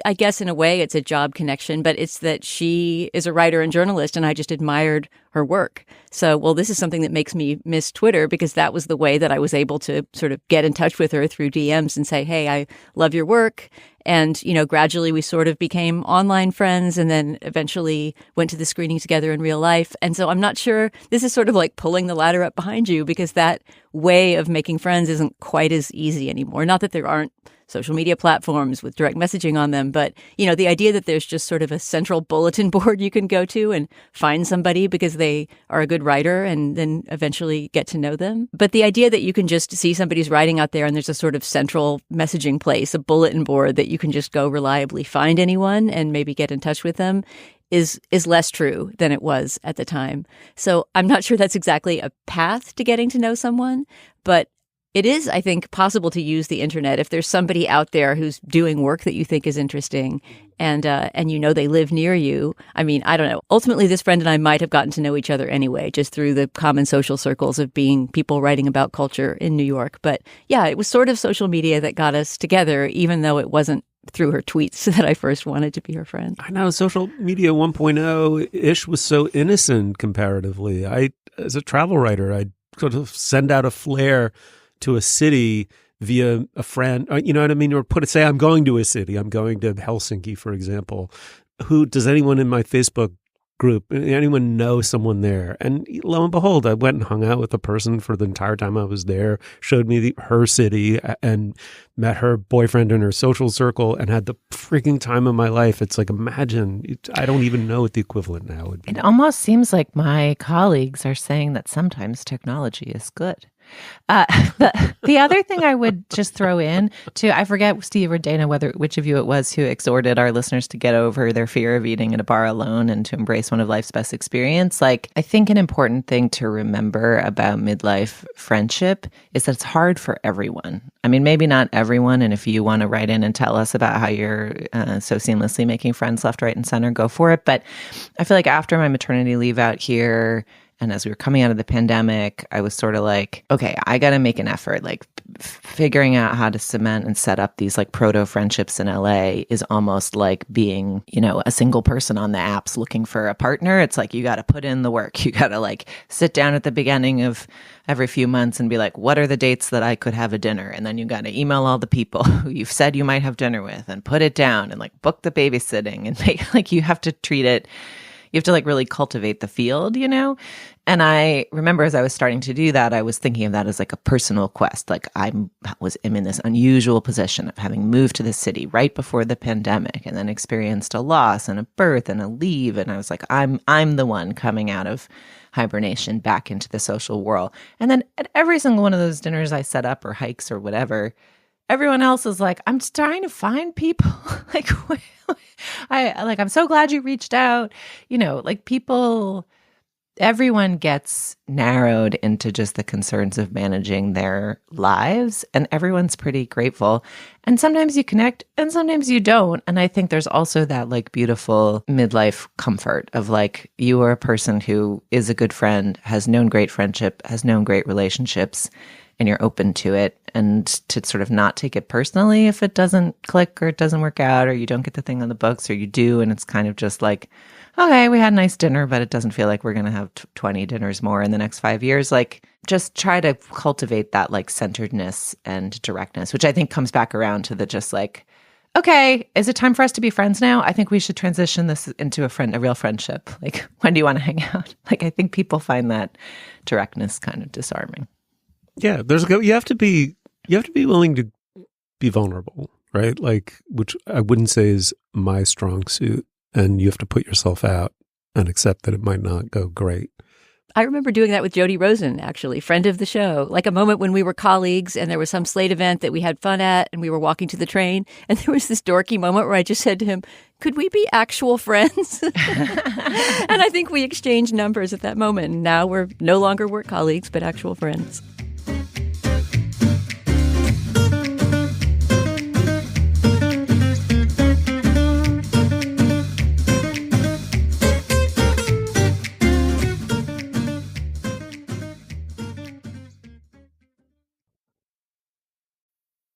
I guess in a way it's a job connection, but it's that she is a writer and journalist and I just admired her work. So, this is something that makes me miss Twitter because that was the way that I was able to sort of get in touch with her through DMs and say, hey, I love your work. And, gradually we sort of became online friends and then eventually went to the screening together in real life. And so I'm not sure, this is sort of like pulling the ladder up behind you because that way of making friends isn't quite as easy anymore. Not that there aren't social media platforms with direct messaging on them. But, the idea that there's just sort of a central bulletin board you can go to and find somebody because they are a good writer and then eventually get to know them. But the idea that you can just see somebody's writing out there and there's a sort of central messaging place, a bulletin board that you can just go reliably find anyone and maybe get in touch with them is less true than it was at the time. So I'm not sure that's exactly a path to getting to know someone, but it is, I think, possible to use the internet if there's somebody out there who's doing work that you think is interesting and they live near you. I mean, I don't know. Ultimately, this friend and I might have gotten to know each other anyway, just through the common social circles of being people writing about culture in New York. But yeah, it was sort of social media that got us together, even though it wasn't through her tweets that I first wanted to be her friend. I know social media 1.0-ish was so innocent comparatively. As a travel writer, I'd sort of send out a flare to a city via a friend, you know what I mean? Or say I'm going to a city. I'm going to Helsinki, for example. Does anyone in my Facebook group, anyone know someone there? And lo and behold, I went and hung out with a person for the entire time I was there, showed me her city and met her boyfriend in her social circle and had the freaking time of my life. It's like, imagine, I don't even know what the equivalent now would be. It almost seems like my colleagues are saying that sometimes technology is good. The other thing I would just throw in too, I forget, Steve or Dana, which of you it was who exhorted our listeners to get over their fear of eating at a bar alone and to embrace one of life's best experience. Like, I think an important thing to remember about midlife friendship is that it's hard for everyone. I mean, maybe not everyone. And if you want to write in and tell us about how you're so seamlessly making friends left, right, and center, go for it. But I feel like after my maternity leave out here, and as we were coming out of the pandemic, I was sort of like, okay, I got to make an effort. Like figuring out how to cement and set up these like proto friendships in LA is almost like being, a single person on the apps looking for a partner. It's like, you got to put in the work. You got to like sit down at the beginning of every few months and be like, what are the dates that I could have a dinner? And then you got to email all the people who you've said you might have dinner with and put it down and like book the babysitting and make like, you have to treat it. You have to like really cultivate the field, And I remember as I was starting to do that, I was thinking of that as like a personal quest. Like I'm in this unusual position of having moved to the city right before the pandemic and then experienced a loss and a birth and a leave. And I was like, I'm the one coming out of hibernation back into the social world. And then at every single one of those dinners I set up or hikes or whatever, everyone else is like, I'm just trying to find people. I'm so glad you reached out. Like people everyone gets narrowed into just the concerns of managing their lives, and everyone's pretty grateful. And sometimes you connect and sometimes you don't. And I think there's also that like beautiful midlife comfort of like, you are a person who is a good friend, has known great friendship, has known great relationships, and you're open to it, and to sort of not take it personally if it doesn't click or it doesn't work out or you don't get the thing on the books, or you do. And it's kind of just like, okay, we had a nice dinner, but it doesn't feel like we're going to have 20 dinners more in the next 5 years. Like, just try to cultivate that like centeredness and directness, which I think comes back around to the just like, okay, is it time for us to be friends now? I think we should transition this into a real friendship. Like, when do you want to hang out? Like, I think people find that directness kind of disarming. Yeah, you have to be willing to be vulnerable, right? Like, which I wouldn't say is my strong suit. And you have to put yourself out and accept that it might not go great. I remember doing that with Jody Rosen, actually, friend of the show, like a moment when we were colleagues and there was some Slate event that we had fun at and we were walking to the train. And there was this dorky moment where I just said to him, could we be actual friends? And I think we exchanged numbers at that moment. And now we're no longer work colleagues, but actual friends.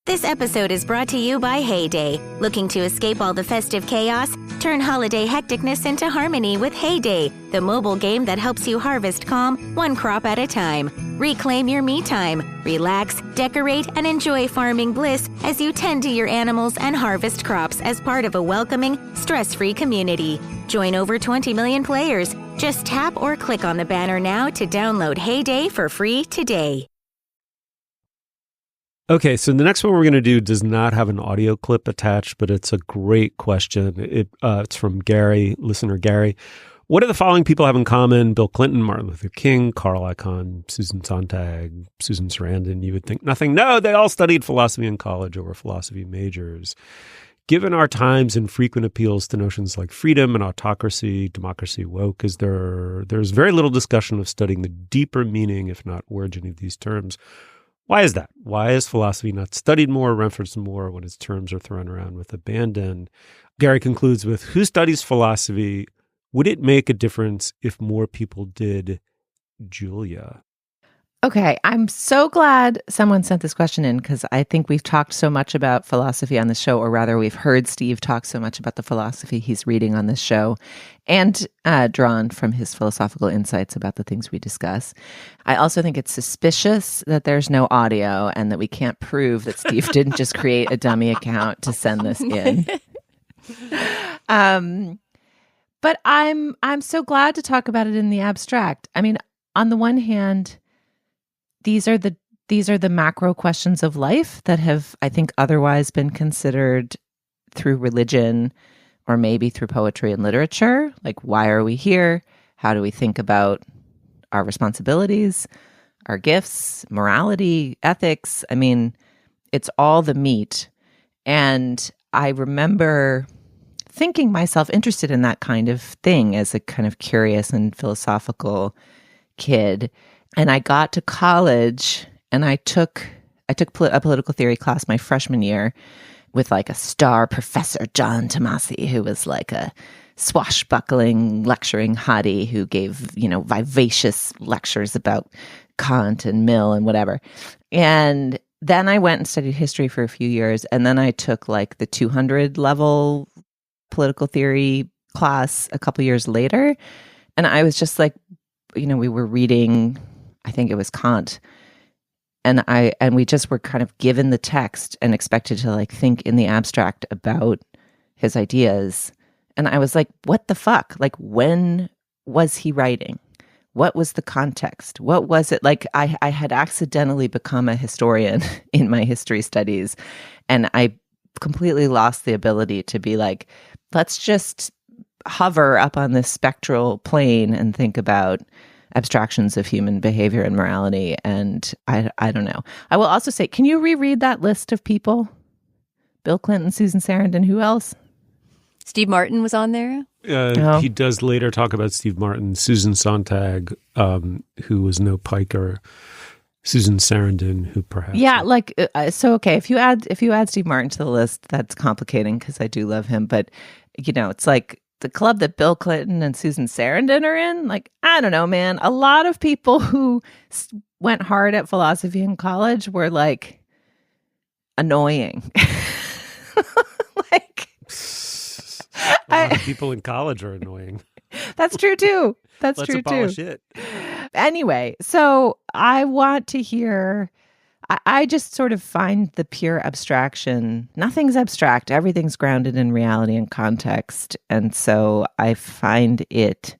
This episode is brought to you by Heyday. Looking to escape all the festive chaos? Turn holiday hecticness into harmony with Heyday, the mobile game that helps you harvest calm, one crop at a time. Reclaim your me time. Relax, decorate, and enjoy farming bliss as you tend to your animals and harvest crops as part of a welcoming, stress-free community. Join over 20 million players. Just tap or click on the banner now to download Heyday for free today. Okay, so the next one we're going to do does not have an audio clip attached, but it's a great question. It's from Gary, listener Gary. What do the following people have in common? Bill Clinton, Martin Luther King, Carl Icahn, Susan Sontag, Susan Sarandon. You would think nothing. No, they all studied philosophy in college or were philosophy majors. Given our times and frequent appeals to notions like freedom and autocracy, democracy, woke, there's very little discussion of studying the deeper meaning, if not origin, of these terms. Why is that? Why is philosophy not studied more, referenced more when its terms are thrown around with abandon? Gary concludes with, who studies philosophy? Would it make a difference if more people did? Julia. Okay, I'm so glad someone sent this question in, because I think we've talked so much about philosophy on the show, or rather we've heard Steve talk so much about the philosophy he's reading on this show and drawn from his philosophical insights about the things we discuss. I also think it's suspicious that there's no audio and that we can't prove that Steve didn't just create a dummy account to send this in. But I'm so glad to talk about it in the abstract. I mean, on the one hand, these are the macro questions of life that have, I think, otherwise been considered through religion or maybe through poetry and literature. Like, why are we here? How do we think about our responsibilities, our gifts, morality, ethics? I mean, it's all the meat. And I remember thinking myself interested in that kind of thing as a kind of curious and philosophical kid. And I got to college and I took a political theory class my freshman year with like a star professor, John Tomasi, who was like a swashbuckling lecturing hottie who gave, vivacious lectures about Kant and Mill and whatever. And then I went and studied history for a few years. And then I took like the 200 level political theory class a couple years later. And I was just like, we were reading, I think it was Kant. And we just were kind of given the text and expected to like think in the abstract about his ideas. And I was like, what the fuck? Like, when was he writing? What was the context? What was it? Like, I had accidentally become a historian in my history studies. And I completely lost the ability to be like, let's just hover up on this spectral plane and think about abstractions of human behavior and morality. And I don't know. I will also say, can you reread that list of people? Bill Clinton, Susan Sarandon, who else? Steve Martin was on there? He does later talk about Steve Martin, Susan Sontag, who was no piker, Susan Sarandon, who perhaps if you add Steve Martin to the list, that's complicating because I do love him, but it's like the club that Bill Clinton and Susan Sarandon are in. Like, I don't know, man. A lot of people who went hard at philosophy in college were like annoying. A lot of people in college are annoying. That's true too. Let's abolish it. Anyway, so I want to hear. I just sort of find the pure abstraction. Nothing's abstract. Everything's grounded in reality and context, and so I find it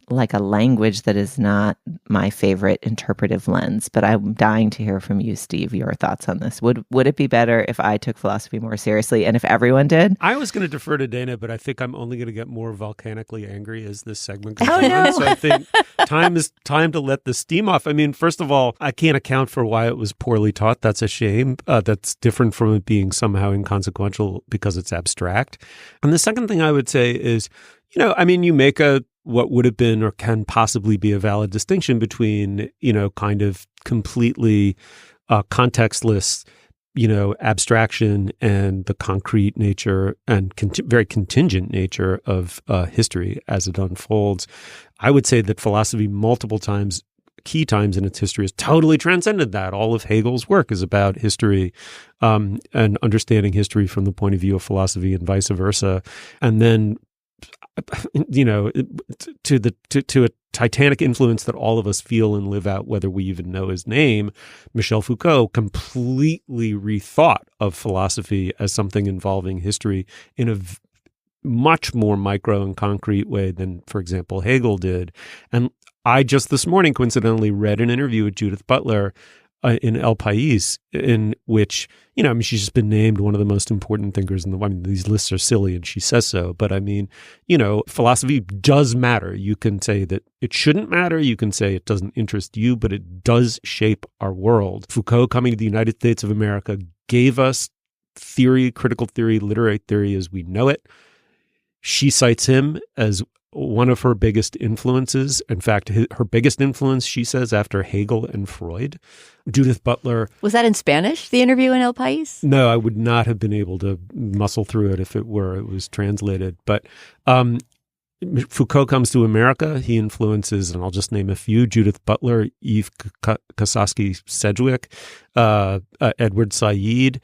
like a language that is not my favorite interpretive lens. But I'm dying to hear from you, Steve, your thoughts on this. Would it be better if I took philosophy more seriously and if everyone did? I was going to defer to Dana, but I think I'm only going to get more volcanically angry as this segment goes on. No. So I think time to let the steam off. I mean, first of all, I can't account for why it was poorly taught. That's a shame. That's different from it being somehow inconsequential because it's abstract. And the second thing I would say is, you make what would have been or can possibly be a valid distinction between, kind of completely contextless, abstraction and the concrete nature and very contingent nature of history as it unfolds. I would say that philosophy multiple times, key times in its history, has totally transcended that. All of Hegel's work is about history and understanding history from the point of view of philosophy and vice versa. And then to a titanic influence that all of us feel and live out, whether we even know his name, Michel Foucault completely rethought of philosophy as something involving history in a much more micro and concrete way than, for example, Hegel did. And I just this morning, coincidentally, read an interview with Judith Butler in El País, in which, she's just been named one of the most important thinkers in the world. I mean, these lists are silly and she says so, but philosophy does matter. You can say that it shouldn't matter. You can say it doesn't interest you, but it does shape our world. Foucault, coming to the United States of America, gave us theory, critical theory, literary theory as we know it. She cites him as one of her biggest influences. In fact, her biggest influence, she says, after Hegel and Freud. Judith Butler. Was that in Spanish, the interview in El País? No, I would not have been able to muscle through it if it was translated. But Foucault comes to America. He influences, and I'll just name a few, Judith Butler, Eve Kossowski-Sedgwick, Edward Said,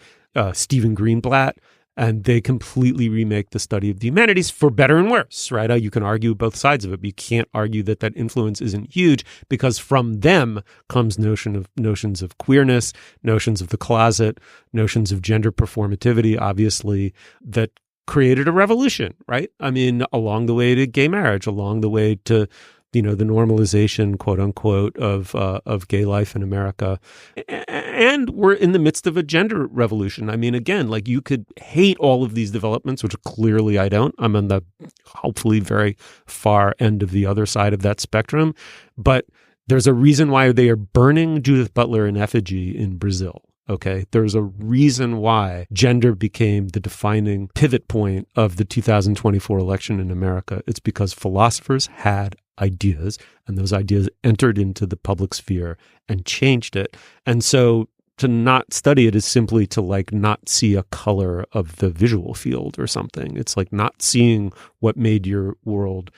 Stephen Greenblatt. And they completely remake the study of the humanities for better and worse, right? You can argue both sides of it, but you can't argue that influence isn't huge, because from them comes notions of queerness, notions of the closet, notions of gender performativity, obviously, that created a revolution, right? I mean, along the way to gay marriage, along the way to the normalization, quote unquote, of gay life in America. And we're in the midst of a gender revolution. I mean, again, like, you could hate all of these developments, which clearly I don't. I'm on the hopefully very far end of the other side of that spectrum. But there's a reason why they are burning Judith Butler in effigy in Brazil. Okay, there's a reason why gender became the defining pivot point of the 2024 election in America. It's because philosophers had ideas, and those ideas entered into the public sphere and changed it. And so to not study it is simply to not see a color of the visual field or something. It's like not seeing what made your world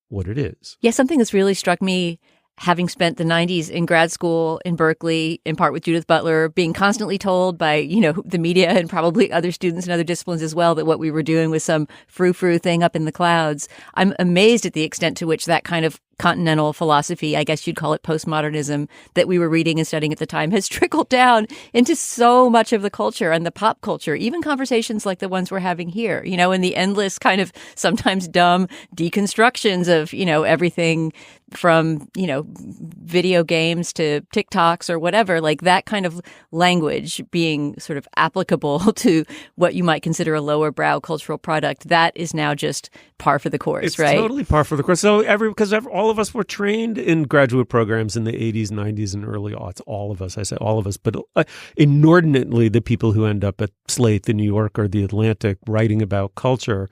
what it is. Yeah, something that's really struck me, having spent the 90s in grad school in Berkeley, in part with Judith Butler, being constantly told by, the media and probably other students in other disciplines as well, that what we were doing was some frou-frou thing up in the clouds. I'm amazed at the extent to which that kind of continental philosophy, I guess you'd call it postmodernism, that we were reading and studying at the time has trickled down into so much of the culture and the pop culture, even conversations like the ones we're having here, and the endless kind of sometimes dumb deconstructions of, everything from, video games to TikToks or whatever, like that kind of language being sort of applicable to what you might consider a lower brow cultural product. That is now just par for the course, it's right? It's totally par for the course. So all of us were trained in graduate programs in the 80s, 90s, and early aughts. All of us, I say all of us, but inordinately the people who end up at Slate, the New Yorker, the Atlantic, writing about culture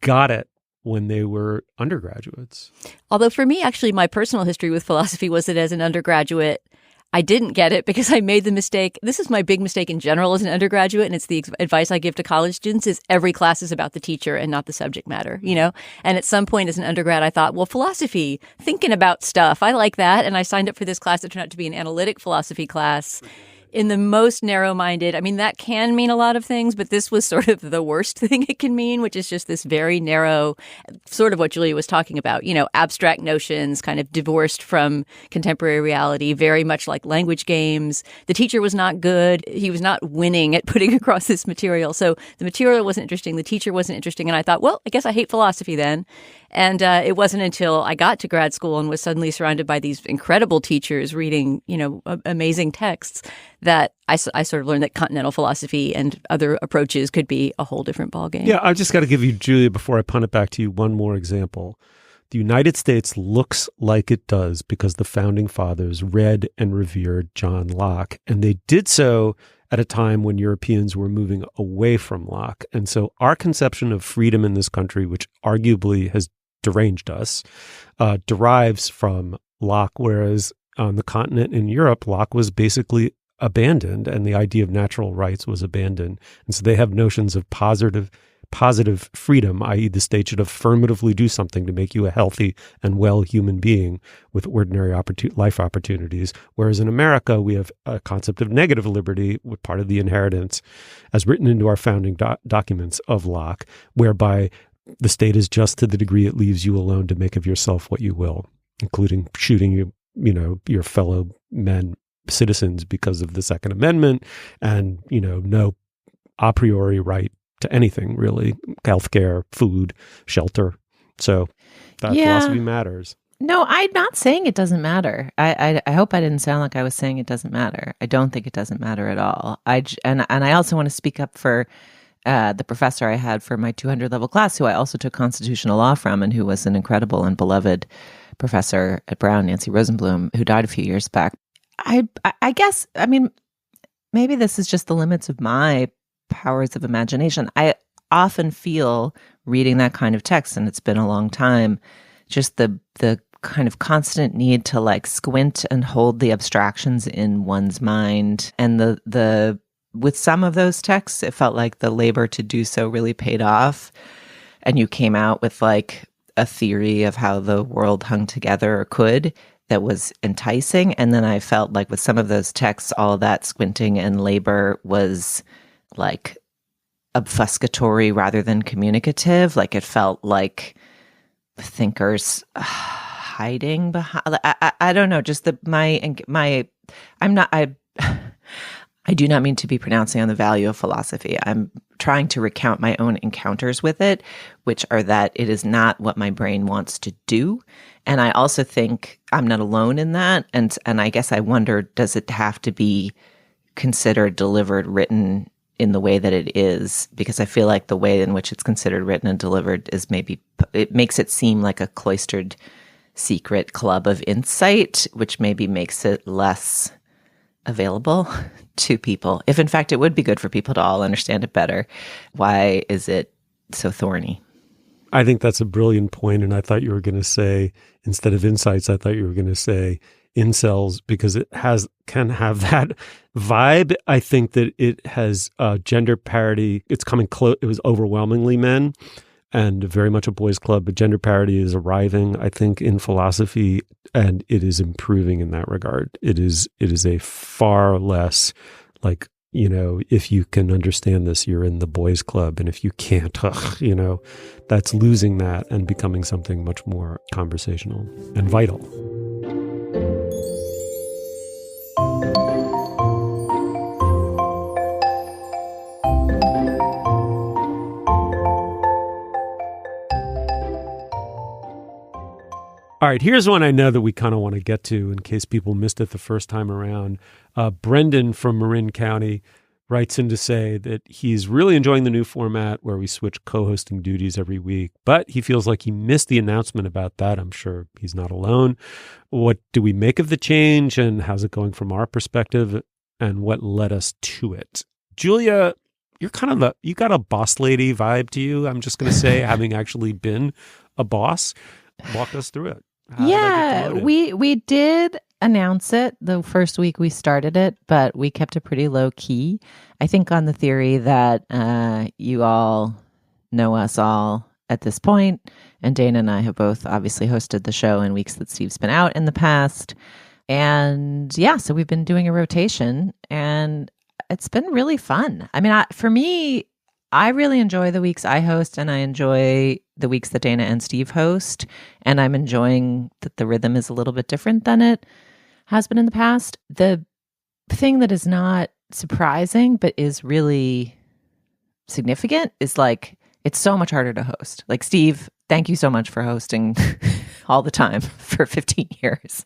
got it when they were undergraduates. Although for me, actually, my personal history with philosophy was that as an undergraduate, I didn't get it because I made the mistake. This is my big mistake in general as an undergraduate, and it's the advice I give to college students is every class is about the teacher and not the subject matter, you know? And at some point as an undergrad, I thought, well, philosophy, thinking about stuff, I like that. And I signed up for this class that turned out to be an analytic philosophy class. In the most narrow-minded, I mean, that can mean a lot of things, but this was sort of the worst thing it can mean, which is just this very narrow, sort of what Julia was talking about, you know, abstract notions, kind of divorced from contemporary reality, very much like language games. The teacher was not good. He was not winning at putting across this material. So the material wasn't interesting. The teacher wasn't interesting. And I thought, well, I guess I hate philosophy then. And it wasn't until I got to grad school and was suddenly surrounded by these incredible teachers reading, you know, amazing texts that I sort of learned that continental philosophy and other approaches could be a whole different ballgame. Yeah, I've just got to give you, Julia, before I punt it back to you, one more example. The United States looks like it does because the founding fathers read and revered John Locke, and they did so at a time when Europeans were moving away from Locke. And so our conception of freedom in this country, which arguably has deranged us, derives from Locke, whereas on the continent in Europe, Locke was basically abandoned and the idea of natural rights was abandoned. And so they have notions of positive freedom, i.e. the state should affirmatively do something to make you a healthy and well human being with ordinary life opportunities. Whereas in America, we have a concept of negative liberty, with part of the inheritance as written into our founding documents of Locke, whereby the state is just to the degree it leaves you alone to make of yourself what you will, including shooting your fellow men, citizens, because of the Second Amendment, and no a priori right to anything really, healthcare, food, shelter. So that philosophy matters. No, I'm not saying it doesn't matter. I hope I didn't sound like I was saying it doesn't matter. I don't think it doesn't matter at all. And I also want to speak up for the professor I had for my 200 level class, who I also took constitutional law from, and who was an incredible and beloved professor at Brown, Nancy Rosenblum, who died a few years back. I guess, I mean, maybe this is just the limits of my powers of imagination. I often feel reading that kind of text, and it's been a long time, just the kind of constant need to like squint and hold the abstractions in one's mind. And the with some of those texts, it felt like the labor to do so really paid off. And you came out with like a theory of how the world hung together or could that was enticing. And then I felt like with some of those texts, all that squinting and labor was like obfuscatory rather than communicative. Like it felt like thinkers hiding behind. I don't know. Just I do not mean to be pronouncing on the value of philosophy. I'm trying to recount my own encounters with it, which are that it is not what my brain wants to do. And I also think I'm not alone in that. And I guess I wonder, does it have to be considered, delivered, written in the way that it is? Because I feel like the way in which it's considered, written, and delivered is it makes it seem like a cloistered secret club of insight, which maybe makes it less available to people. If in fact it would be good for people to all understand it better, why is it so thorny? I think that's a brilliant point. And I thought you were going to say, instead of insights, I thought you were going to say incels, because it can have that vibe. I think that it has gender parity. It's coming close. It was overwhelmingly men and very much a boys' club, but gender parity is arriving, I think, in philosophy, and it is improving in that regard. It is a far less like, if you can understand this, you're in the boys' club, and if you can't, that's losing that and becoming something much more conversational and vital. All right, here's one I know that we kind of want to get to in case people missed it the first time around. Brendan from Marin County writes in to say that he's really enjoying the new format where we switch co-hosting duties every week, but he feels like he missed the announcement about that. I'm sure he's not alone. What do we make of the change, and how's it going from our perspective, and what led us to it? Julia, you're kind of you got a boss lady vibe to you. I'm just going to say, having actually been a boss, walk us through it. We did announce it the first week we started it, but we kept it pretty low key. I think on the theory that you all know us all at this point, and Dana and I have both obviously hosted the show in weeks that Steve's been out in the past. And yeah, so we've been doing a rotation, and it's been really fun. I mean, for me, I really enjoy the weeks I host, and I enjoy the weeks that Dana and Steve host. And I'm enjoying that the rhythm is a little bit different than it has been in the past. The thing that is not surprising, but is really significant, is like, it's so much harder to host. Like, Steve, thank you so much for hosting all the time for 15 years.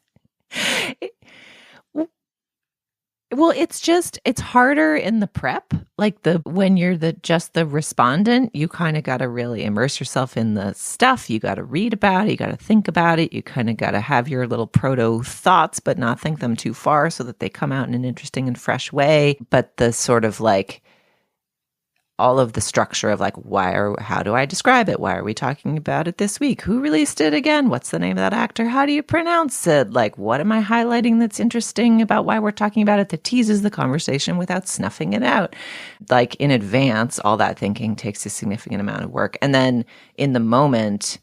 Well, it's harder in the prep. Like when you're just the respondent, you kind of got to really immerse yourself in the stuff. You got to read about it. You got to think about it. You kind of got to have your little proto thoughts, but not think them too far so that they come out in an interesting and fresh way. But the sort of like all of the structure of like, how do I describe it? Why are we talking about it this week? Who released it again? What's the name of that actor? How do you pronounce it? Like, what am I highlighting that's interesting about why we're talking about it that teases the conversation without snuffing it out? Like, in advance, all that thinking takes a significant amount of work. And then in the moment,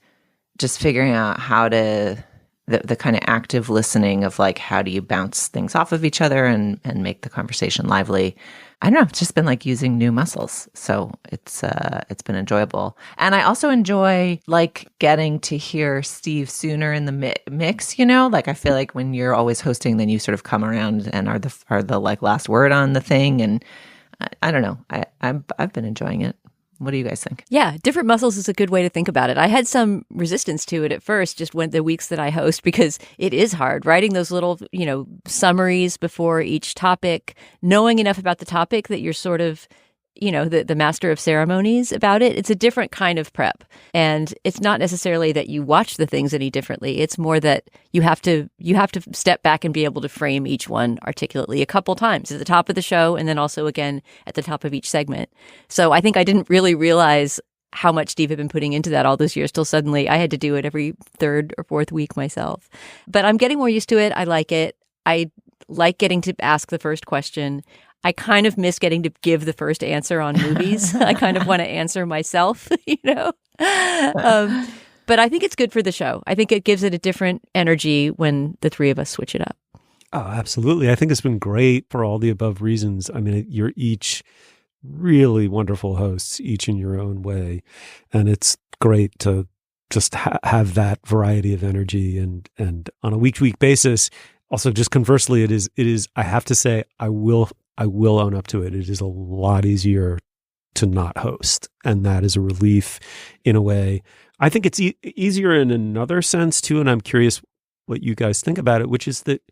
just figuring out how to, the kind of active listening of like, how do you bounce things off of each other and make the conversation lively? I don't know. It's just been like using new muscles. So it's been enjoyable. And I also enjoy like getting to hear Steve sooner in the mix, you know, like I feel like when you're always hosting, then you sort of come around and are the like last word on the thing. And I don't know. I've been enjoying it. What do you guys think? Yeah, different muscles is a good way to think about it. I had some resistance to it at first, just when the weeks that I host, because it is hard writing those little, summaries before each topic, knowing enough about the topic that you're sort of, the master of ceremonies about it. It's a different kind of prep. And it's not necessarily that you watch the things any differently. It's more that you have to step back and be able to frame each one articulately a couple times at the top of the show and then also again at the top of each segment. So I think I didn't really realize how much Steve had been putting into that all those years till suddenly I had to do it every third or fourth week myself. But I'm getting more used to it. I like it. I like getting to ask the first question. I kind of miss getting to give the first answer on movies. I kind of want to answer myself, But I think it's good for the show. I think it gives it a different energy when the three of us switch it up. Oh, absolutely. I think it's been great for all the above reasons. I mean, you're each really wonderful hosts, each in your own way. And it's great to just have that variety of energy and on a week-to-week basis. Also, just conversely, it is, I have to say, I will own up to it. It is a lot easier to not host. And that is a relief in a way. I think it's easier in another sense too. And I'm curious what you guys think about it, which is that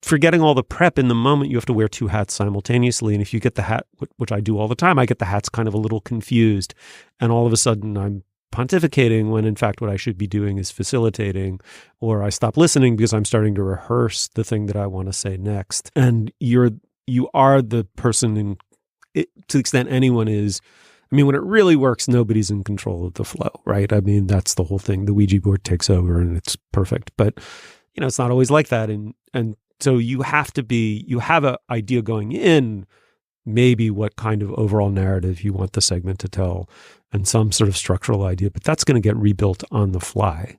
forgetting all the prep in the moment, you have to wear two hats simultaneously. And if you get the hat, which I do all the time, I get the hats kind of a little confused. And all of a sudden I'm pontificating when in fact what I should be doing is facilitating, or I stop listening because I'm starting to rehearse the thing that I want to say next. And you are the person to the extent anyone is. I mean, when it really works, nobody's in control of the flow, right? I mean, that's the whole thing. The Ouija board takes over and it's perfect. But, it's not always like that. And so you have an idea going in, maybe what kind of overall narrative you want the segment to tell and some sort of structural idea, but that's going to get rebuilt on the fly.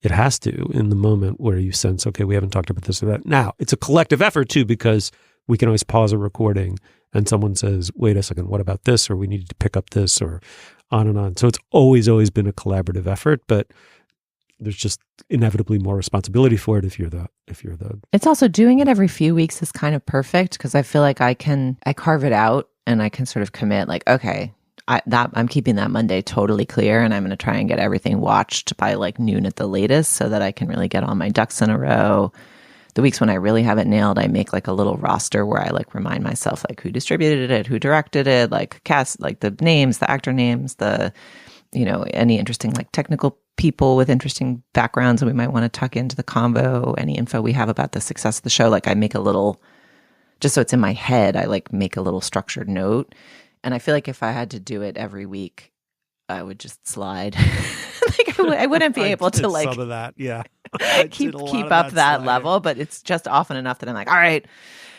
It has to in the moment where you sense, okay, we haven't talked about this or that. Now, it's a collective effort too, because we can always pause a recording and someone says, wait a second, what about this? Or we needed to pick up this, or on and on. So it's always been a collaborative effort, but there's just inevitably more responsibility for it if you're the. It's also doing it every few weeks is kind of perfect because I feel like I carve it out and I can sort of commit like, okay, I'm keeping that Monday totally clear and I'm going to try and get everything watched by like noon at the latest so that I can really get all my ducks in a row. The weeks when I really have it nailed, I make like a little roster where I like remind myself like who distributed it, who directed it, like cast, like the names, the actor names, the, any interesting like technical people with interesting backgrounds that we might want to tuck into the convo, any info we have about the success of the show. Like I make a little, just so it's in my head, I like make a little structured note. And I feel like if I had to do it every week, I would just slide. I wouldn't be able to like some of that, yeah. keep up that level, but it's just often enough that I'm like, all right,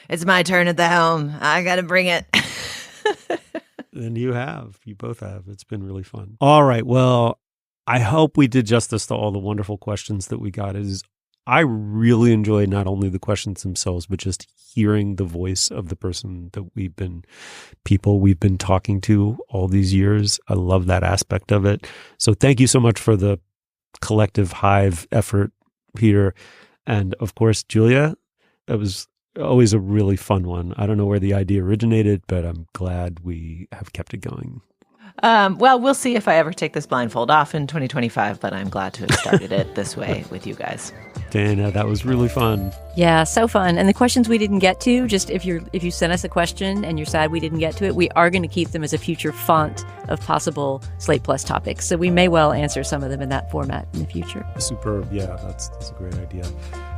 it's my turn at the helm. I got to bring it. And you both have. It's been really fun. All right. Well, I hope we did justice to all the wonderful questions that we got. I really enjoyed not only the questions themselves, but just hearing the voice of the person that we've been talking to all these years. I love that aspect of it. So thank you so much for the collective hive effort, Peter. And of course, Julia, it was always a really fun one. I don't know where the idea originated, but I'm glad we have kept it going. Well, we'll see if I ever take this blindfold off in 2025, but I'm glad to have started it this way with you guys. Dana, that was really fun. Yeah, so fun. And the questions we didn't get to, just if you sent us a question and you're sad we didn't get to it, we are going to keep them as a future font of possible Slate Plus topics. So we may well answer some of them in that format in the future. Superb. Yeah, that's a great idea.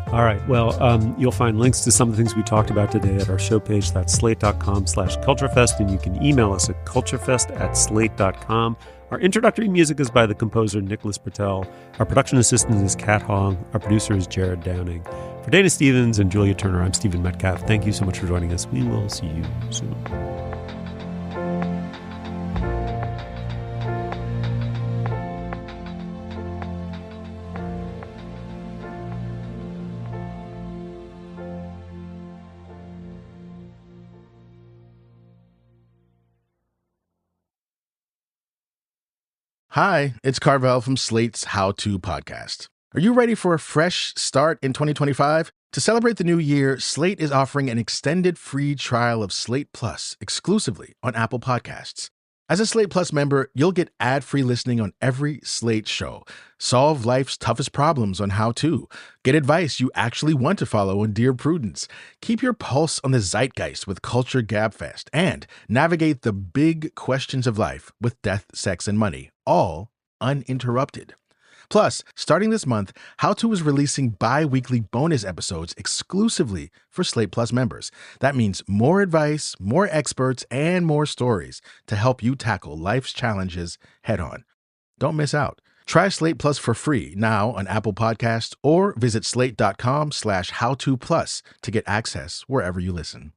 All right. Well, you'll find links to some of the things we talked about today at our show page. That's slate.com/culturefest. And you can email us at culturefest@slate.com. Our introductory music is by the composer Nicholas Bertel. Our production assistant is Kat Hong. Our producer is Jared Downing. For Dana Stevens and Julia Turner, I'm Stephen Metcalf. Thank you so much for joining us. We will see you soon. Hi, it's Carvel from Slate's How To podcast. Are you ready for a fresh start in 2025? To celebrate the new year, Slate is offering an extended free trial of Slate Plus exclusively on Apple Podcasts. As a Slate Plus member, you'll get ad-free listening on every Slate show, solve life's toughest problems on How To, get advice you actually want to follow on Dear Prudence, keep your pulse on the zeitgeist with Culture Gabfest, and navigate the big questions of life with Death, Sex, and Money, all uninterrupted. Plus, starting this month, How To is releasing bi-weekly bonus episodes exclusively for Slate Plus members. That means more advice, more experts, and more stories to help you tackle life's challenges head-on. Don't miss out. Try Slate Plus for free now on Apple Podcasts or visit slate.com/howtoplus to get access wherever you listen.